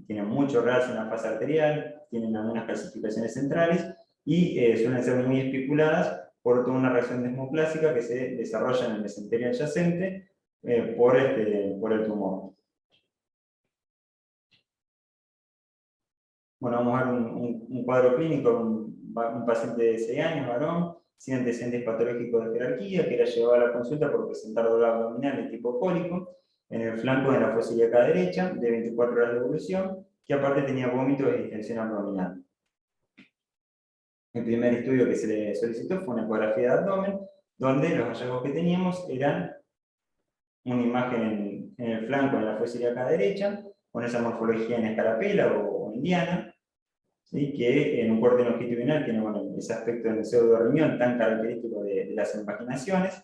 tienen mucho RAS en la fase arterial, tienen algunas calcificaciones centrales y suelen ser muy especuladas por toda una reacción desmoplásica que se desarrolla en el mesenterio adyacente por el tumor. Bueno, vamos a ver un cuadro clínico, un paciente de 6 años, varón, sin antecedentes patológicos de jerarquía, que era llevado a la consulta por presentar dolor abdominal de tipo cólico en el flanco de la fosa ilíaca derecha, de 24 horas de evolución, que aparte tenía vómitos y distensión abdominal. El primer estudio que se le solicitó fue una ecografía de abdomen, donde los hallazgos que teníamos eran una imagen en el flanco de la fosa ilíaca derecha, con esa morfología en escarapela o indiana, ¿sí? Que en un corte longitudinal tiene ese aspecto del pseudorriñón tan característico de las invaginaciones,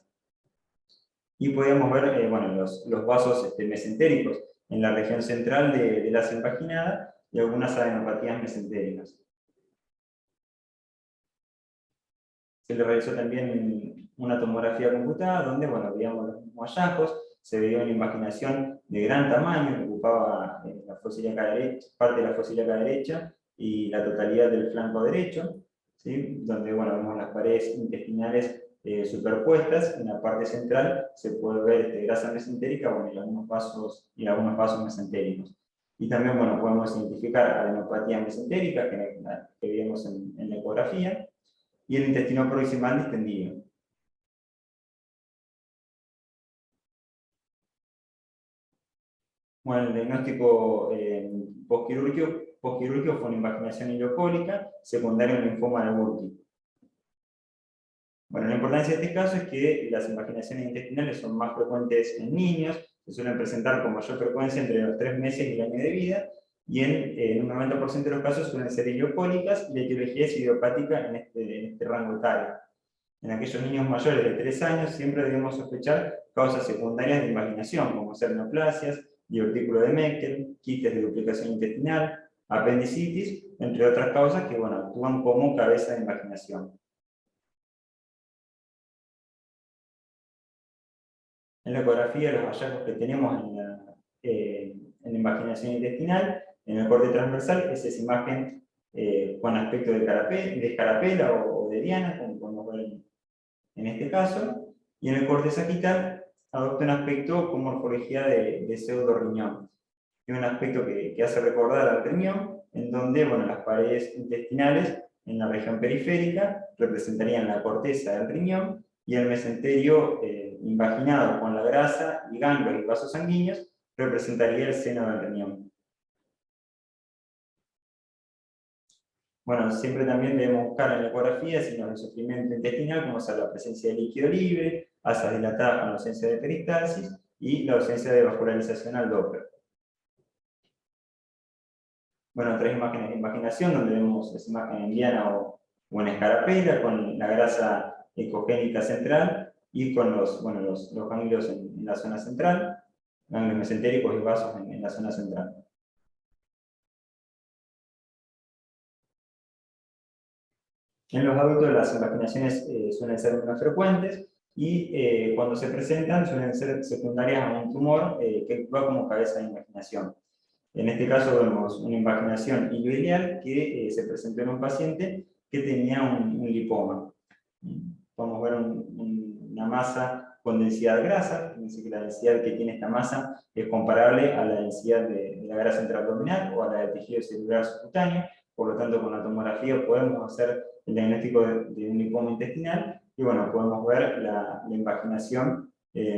y podíamos ver los vasos mesentéricos en la región central de la invaginada y algunas adenopatías mesentéricas. Se le realizó también una tomografía computada donde veíamos los mismos hallazgos. Se veía una invaginación de gran tamaño que ocupaba la fosa ilíaca derecha, parte de la fosa ilíaca derecha y la totalidad del flanco derecho, ¿sí? Donde vemos las paredes intestinales superpuestas. En la parte central se puede ver grasa mesentérica y algunos vasos mesentéricos. Y también podemos identificar adenopatías mesentéricas que vimos en la ecografía, y el intestino proximal distendido. Bueno, el diagnóstico postquirúrgico fue una invaginación ileocólica secundaria a un linfoma de Burkitt. Bueno, la importancia de este caso es que las invaginaciones intestinales son más frecuentes en niños, se suelen presentar con mayor frecuencia entre los 3 meses y el año de vida, y en un 90% de los casos suelen ser ileocólicas, y la etiología es idiopática en este rango etario. En aquellos niños mayores de 3 años siempre debemos sospechar causas secundarias de invaginación, como ser neoplasias, divertículo de Meckel, quistes de duplicación intestinal, apendicitis, entre otras causas que actúan como cabeza de invaginación. En la ecografía, los hallazgos que tenemos en la invaginación intestinal, en el corte transversal, es esa imagen con aspecto de escarapela o de diana, como podemos ver en este caso, y en el corte sagital adopta un aspecto con morfología de pseudorriñón. Es un aspecto que hace recordar al riñón, en donde las paredes intestinales en la región periférica representarían la corteza del riñón, y el mesenterio invaginado con la grasa y ganglios y vasos sanguíneos representaría el seno del riñón. Bueno, siempre también debemos buscar en la ecografía signos de sufrimiento intestinal, como ser la presencia de líquido libre, asas dilatadas con ausencia de peristalsis y la ausencia de vascularización al Doppler. Bueno, otras imágenes de invaginación, donde vemos esa imagen en diana o en escarapela, con la grasa ecogénica central y con los ganglios en la zona central, ganglios mesentéricos y vasos en la zona central. En los adultos las invaginaciones suelen ser menos frecuentes y cuando se presentan suelen ser secundarias a un tumor que actúa como cabeza de invaginación. En este caso vemos una invaginación ileoileal que se presentó en un paciente que tenía un lipoma. Podemos ver una masa con densidad grasa, que la densidad que tiene esta masa es comparable a la densidad de la grasa intraabdominal o a la del tejido celular subcutáneo. Por lo tanto, con la tomografía podemos hacer el diagnóstico de un lipoma intestinal y podemos ver la invaginación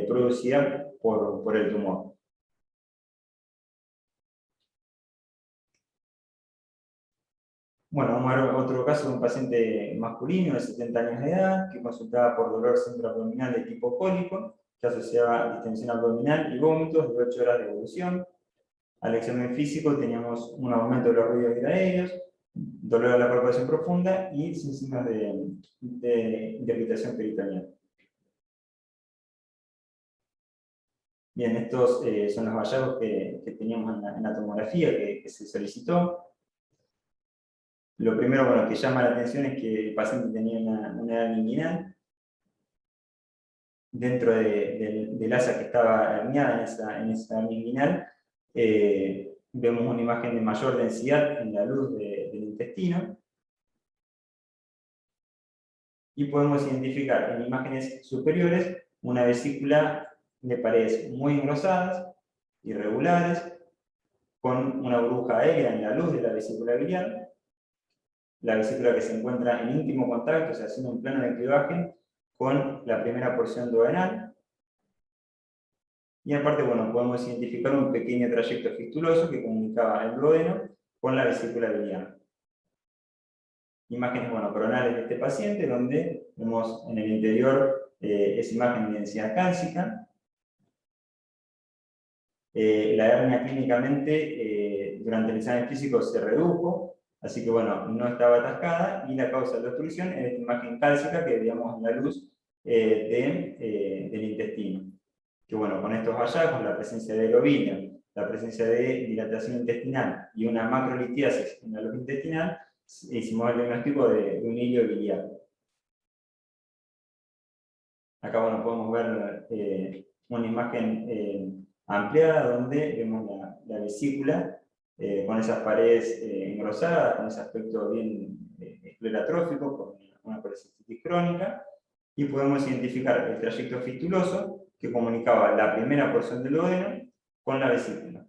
producida por el tumor. Bueno, vamos a ver otro caso de un paciente masculino de 70 años de edad que consultaba por dolor centroabdominal de tipo cólico, que asociaba distensión abdominal y vómitos de 8 horas de evolución. Al examen físico teníamos un aumento de los ruidos aéreos, dolor a la palpación profunda y sin signos de irritación peritoneal. Bien, estos son los hallazgos que teníamos en la tomografía que se solicitó. Lo primero que llama la atención es que el paciente tenía una edad inguinal dentro del asa que estaba herniada en esa inguinal. vemos una imagen de mayor densidad en la luz del intestino. Y podemos identificar en imágenes superiores una vesícula de paredes muy engrosadas, irregulares, con una burbuja aérea en la luz de la vesícula biliar, la vesícula que se encuentra en íntimo contacto, o sea, haciendo un plano de clivaje con la primera porción duodenal. Y aparte, bueno, podemos identificar un pequeño trayecto fistuloso que comunicaba el duodeno con la vesícula biliar. Imágenes, bueno, coronales de este paciente, donde vemos en el interior esa imagen de densidad cálcica. La hernia clínicamente durante el examen físico se redujo, así que bueno, no estaba atascada, y la causa de la obstrucción es esta imagen cálcica que veíamos en la luz del intestino. Que bueno, con estos hallazgos, la presencia de aerobilia, la presencia de dilatación intestinal y una macrolitiasis en la luz intestinal, hicimos el diagnóstico de un hilio biliar. Acá bueno, podemos ver una imagen ampliada donde vemos la vesícula con esas paredes engrosadas, con ese aspecto bien esclerotrófico, con una colecistitis crónica, y podemos identificar el trayecto fistuloso que comunicaba la primera porción del duodeno con la vesícula.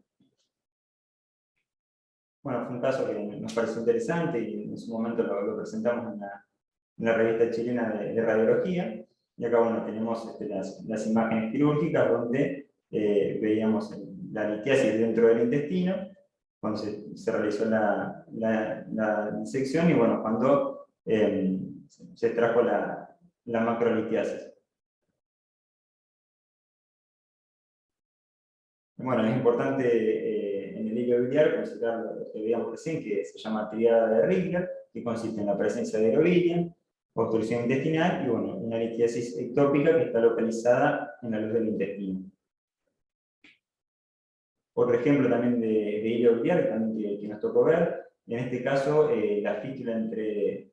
Bueno, fue un caso que nos pareció interesante y en su momento lo presentamos en la revista chilena de radiología. Y acá bueno, tenemos las imágenes quirúrgicas donde veíamos la litiasis dentro del intestino, cuando se realizó la disección, y bueno, cuando se trajo la macrolitiasis. Bueno, es importante en el hilio biliar considerar lo que veíamos recién, que se llama triada de Rigler, que consiste en la presencia de aerobilia, obstrucción intestinal y bueno, una litiasis ectópica que está localizada en la luz del intestino. Otro ejemplo también de hilio biliar también que nos tocó ver, en este caso la fístula entre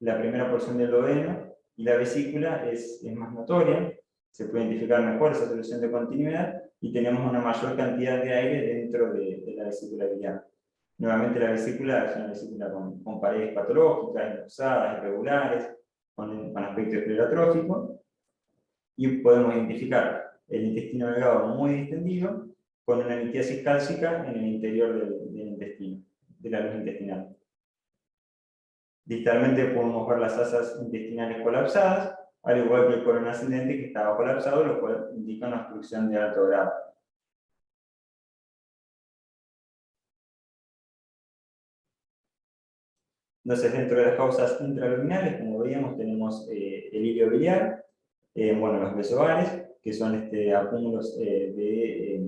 la primera porción del duodeno y la vesícula es más notoria, se puede identificar mejor esa solución de continuidad y tenemos una mayor cantidad de aire dentro de la vesícula biliar. Nuevamente la vesícula es una vesícula con paredes patológicas, engrosadas, irregulares, con aspecto esclerotrófico, y podemos identificar el intestino delgado muy distendido con una litiasis cálcica en el interior del intestino, de la luz intestinal. Distalmente podemos ver las asas intestinales colapsadas, al igual que el colon ascendente que estaba colapsado, lo cual indica una obstrucción de alto grado. Entonces, dentro de las causas intraluminales, como veíamos, tenemos el hilio biliar, bueno, los besoares, que son acúmulos de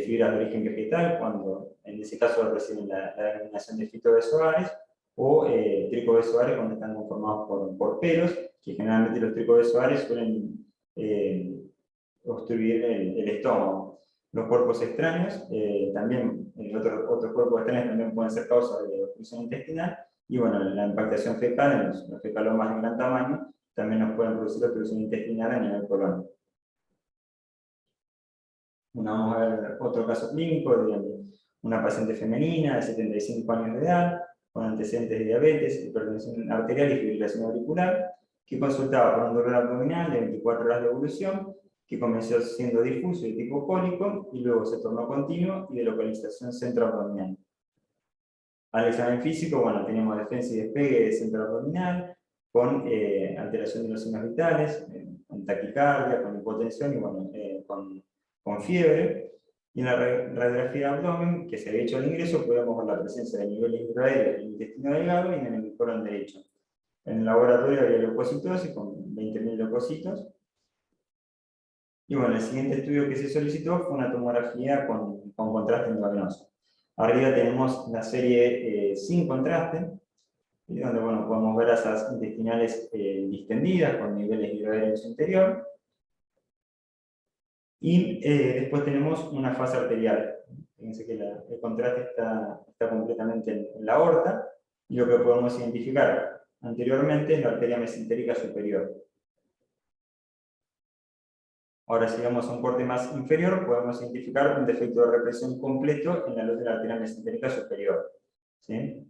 fibras de origen vegetal, cuando en ese caso reciben la denominación de fitobesoares, o tricobesoares cuando están conformados por pelos, que generalmente los tricobesoares suelen obstruir el estómago. Los cuerpos extraños, también otros cuerpos extraños también pueden ser causa de obstrucción intestinal, y bueno, la impactación fecal en los fecalomas de gran tamaño también nos pueden producir obstrucción intestinal a nivel colon. Bueno, vamos a ver otro caso clínico de una paciente femenina de 75 años de edad, con antecedentes de diabetes, hipertensión arterial y fibrilación auricular, que consultaba por un dolor abdominal de 24 horas de evolución, que comenzó siendo difuso y de tipo cólico, y luego se tornó continuo y de localización centroabdominal. Al examen físico, bueno, tenemos defensa y despegue centroabdominal, con alteración de los signos vitales, con taquicardia, con hipotensión y bueno, con fiebre. Y en la radiografía de abdomen, que se había hecho al ingreso, podemos ver la presencia de niveles intraaéreos del intestino delgado y en el colon derecho. En el laboratorio había leucocitosis con 20.000 leucocitos. Y bueno, el siguiente estudio que se solicitó fue una tomografía con contraste endovenoso. Arriba tenemos la serie sin contraste, donde bueno, podemos ver asas intestinales distendidas con niveles hidroaéreos en su interior. Y después tenemos una fase arterial. Fíjense que el contraste está completamente en la aorta, y lo que podemos identificar anteriormente es la arteria mesentérica superior. Ahora, si vamos a un corte más inferior, podemos identificar un defecto de represión completo en la luz de la arteria mesentérica superior, ¿sí?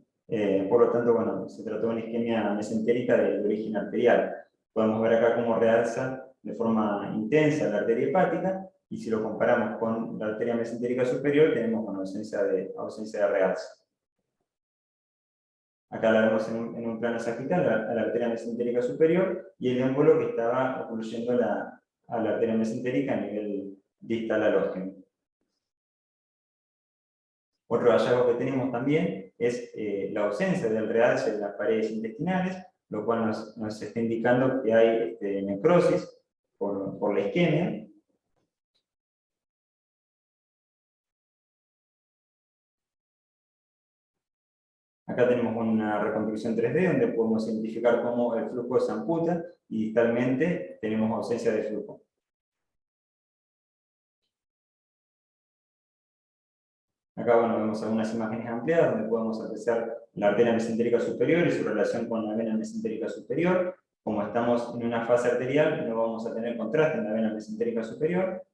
Por lo tanto, bueno, se trató de una isquemia mesentérica de origen arterial. Podemos ver acá cómo realza de forma intensa la arteria hepática, y si lo comparamos con la arteria mesentérica superior, tenemos una ausencia de realce. Acá la vemos en un plano sagital, a la arteria mesentérica superior, y el émbolo que estaba ocluyendo a la arteria mesentérica a nivel distal al ósteo. Otro hallazgo que tenemos también es la ausencia del realce de las paredes intestinales, lo cual nos está indicando que hay necrosis por la isquemia. Acá tenemos una reconstrucción 3D donde podemos identificar cómo el flujo se amputa y distalmente tenemos ausencia de flujo. Acá bueno, vemos algunas imágenes ampliadas donde podemos apreciar la arteria mesentérica superior y su relación con la vena mesentérica superior. Como estamos en una fase arterial, no vamos a tener contraste en la vena mesentérica superior,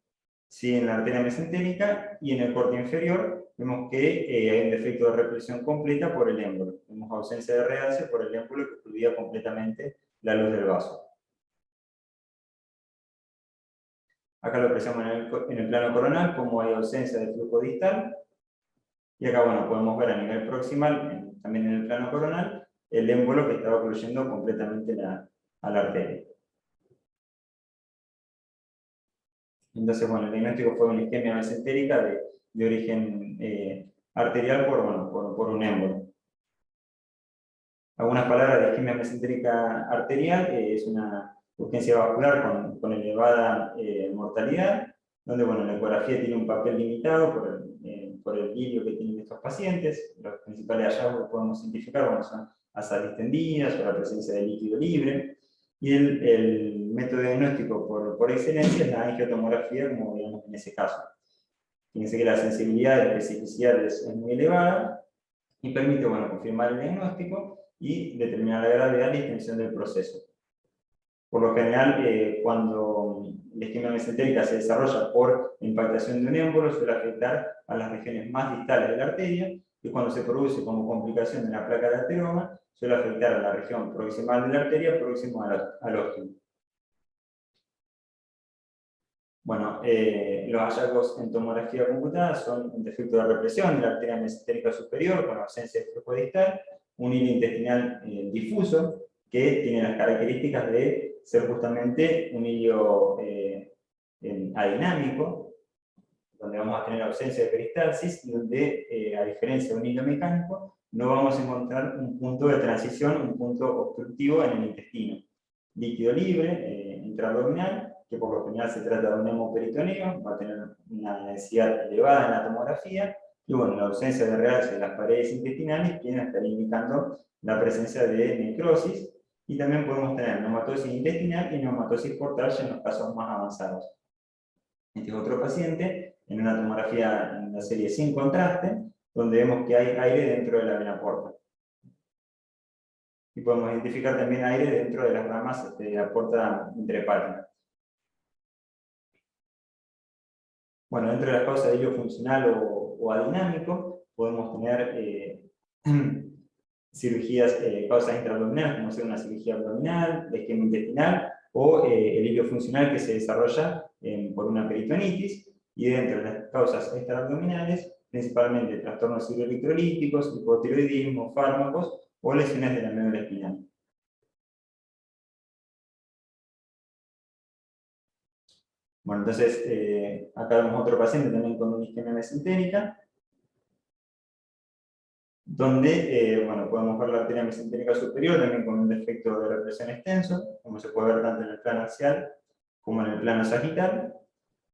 sí en la arteria mesentérica, y en el corte inferior vemos que hay un defecto de represión completa por el émbolo. Vemos ausencia de realce por el émbolo que excluía completamente la luz del vaso. Acá lo apreciamos en el plano coronal, como hay ausencia de flujo distal. Y acá, bueno, podemos ver a nivel proximal, también en el plano coronal, el émbolo que estaba ocluyendo completamente a la arteria. Entonces, bueno, el diagnóstico fue una isquemia mesentérica de origen arterial por un émbolo. Algunas palabras de isquemia mesentérica arterial: es una urgencia vascular con elevada mortalidad, donde bueno, la ecografía tiene un papel limitado por el vídeo que tienen estos pacientes. Los principales hallazgos que podemos identificar son asas distendidas o la presencia de líquido libre. Y el método diagnóstico por excelencia es la angiotomografía, como digamos en ese caso. Fíjense que la sensibilidad y la especificidad es muy elevada y permite bueno, confirmar el diagnóstico y determinar la gravedad y la extensión del proceso. Por lo general, cuando la isquemia mesentérica se desarrolla por impactación de un émbolo, suele afectar a las regiones más distales de la arteria, y cuando se produce como complicación de la placa de ateroma, suele afectar a la región proximal de la arteria, próximo al ósteo. Bueno, los hallazgos en tomografía computada son un defecto de represión de la arteria mesentérica superior con ausencia de flujo distal, un hilo intestinal difuso que tiene las características de ser justamente un hilo adinámico, donde vamos a tener ausencia de peristalsis y donde, a diferencia de un hilo mecánico, no vamos a encontrar un punto de transición, un punto obstructivo en el intestino. Líquido libre, intraabdominal, que por lo general se trata de un hemoperitoneo, va a tener una densidad elevada en la tomografía, y bueno, la ausencia de realce de las paredes intestinales quieren estar indicando la presencia de necrosis, y también podemos tener neumatosis intestinal y neumatosis portal en los casos más avanzados. Este es otro paciente en una tomografía en la serie sin contraste, donde vemos que hay aire dentro de la vena porta. Y podemos identificar también aire dentro de las ramas de la porta intrahepática. Bueno, dentro de las causas de hilo funcional o adinámico, podemos tener cirugías, causas intraabdominales, como ser una cirugía abdominal, de esquema intestinal, o el hilo funcional que se desarrolla por una peritonitis, y dentro de las causas extraabdominales, principalmente trastornos hidroelectrolíticos, hipotiroidismo, fármacos o lesiones de la médula espinal. Bueno, entonces, acá vemos otro paciente también con una isquemia mesentérica, donde bueno, podemos ver la arteria mesentérica superior también con un defecto de represión extenso, como se puede ver tanto en el plano axial como en el plano sagital,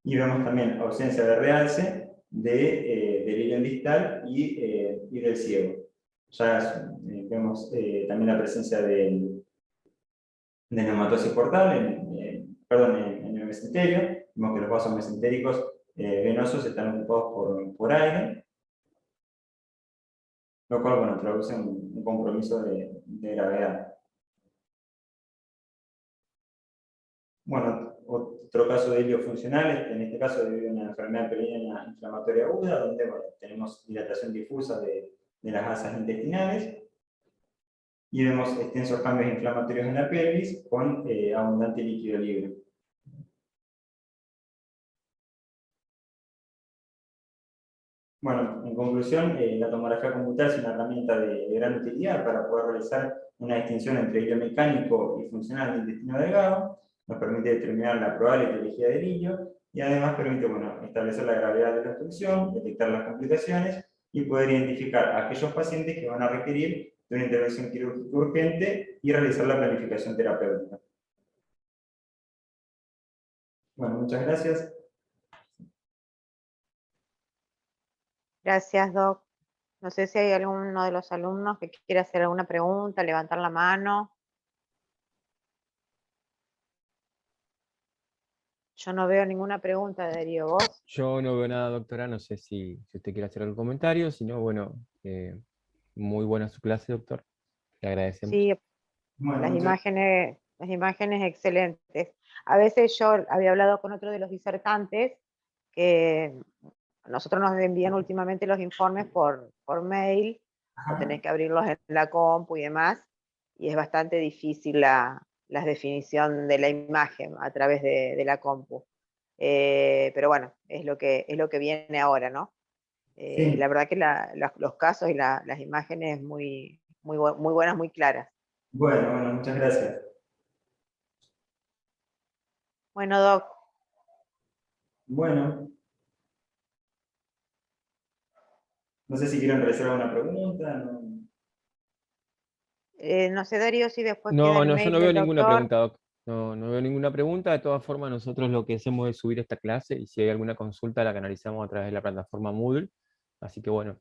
y vemos también ausencia de realce del hilo distal y del ciego. Ya vemos también la presencia de neumatosis portal en el mesenterio. Vemos que los vasos mesentéricos venosos están ocupados por aire, lo cual bueno, produce un compromiso de gravedad. Bueno, otro caso de helio funcional, en este caso debido a una enfermedad perineal inflamatoria aguda, donde bueno, tenemos dilatación difusa de las asas intestinales, y vemos extensos cambios inflamatorios en la pelvis con abundante líquido libre. Bueno, en conclusión, la tomografía computada es una herramienta de gran utilidad para poder realizar una distinción entre hilo mecánico y funcional del intestino delgado, nos permite determinar la probable etiología del hillo y además permite establecer la gravedad de la obstrucción, detectar las complicaciones y poder identificar a aquellos pacientes que van a requerir de una intervención quirúrgica urgente y realizar la planificación terapéutica. Bueno, muchas gracias. Gracias, Doc. No sé si hay alguno de los alumnos que quiera hacer alguna pregunta, levantar la mano. Yo no veo ninguna pregunta, Darío. ¿Vos? Yo no veo nada, doctora, no sé si usted quiere hacer algún comentario, si no, bueno, muy buena su clase, doctor, le agradecemos. Sí, Bueno, las imágenes excelentes. A veces yo había hablado con otro de los disertantes que nosotros nos envían últimamente los informes por mail, o tenés que abrirlos en la compu y demás, y es bastante difícil la definición de la imagen a través de la compu. Pero bueno, es lo que viene ahora, ¿no? sí. La verdad que los casos y las imágenes muy buenas, muy claras. Bueno, muchas gracias. Bueno, Doc, Bueno, no sé si quieren realizar alguna pregunta. ¿No? no sé, Darío, si después queda No, el no, yo mail no veo del ninguna doctor. pregunta, doc. No, no veo ninguna pregunta. De todas formas, nosotros lo que hacemos es subir esta clase y si hay alguna consulta la canalizamos a través de la plataforma Moodle. Así que bueno,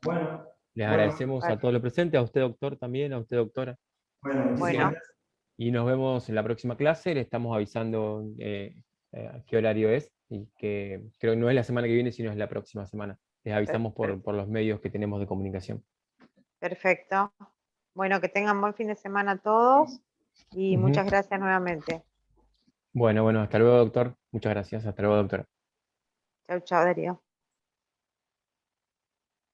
Bueno, les bueno, agradecemos a Vale. todos los presentes, a usted doctor también, a usted doctora. bueno, muchísimas Bueno, gracias. Y nos vemos en la próxima clase. Le estamos avisando qué horario es y que creo que no es la semana que viene, sino es la próxima semana. Les avisamos por los medios que tenemos de comunicación. perfecto. Bueno, que tengan buen fin de semana todos y Ujú. muchas gracias nuevamente. Bueno, hasta luego, doctor. Muchas gracias. Hasta luego, doctora. Chau, chau, Darío.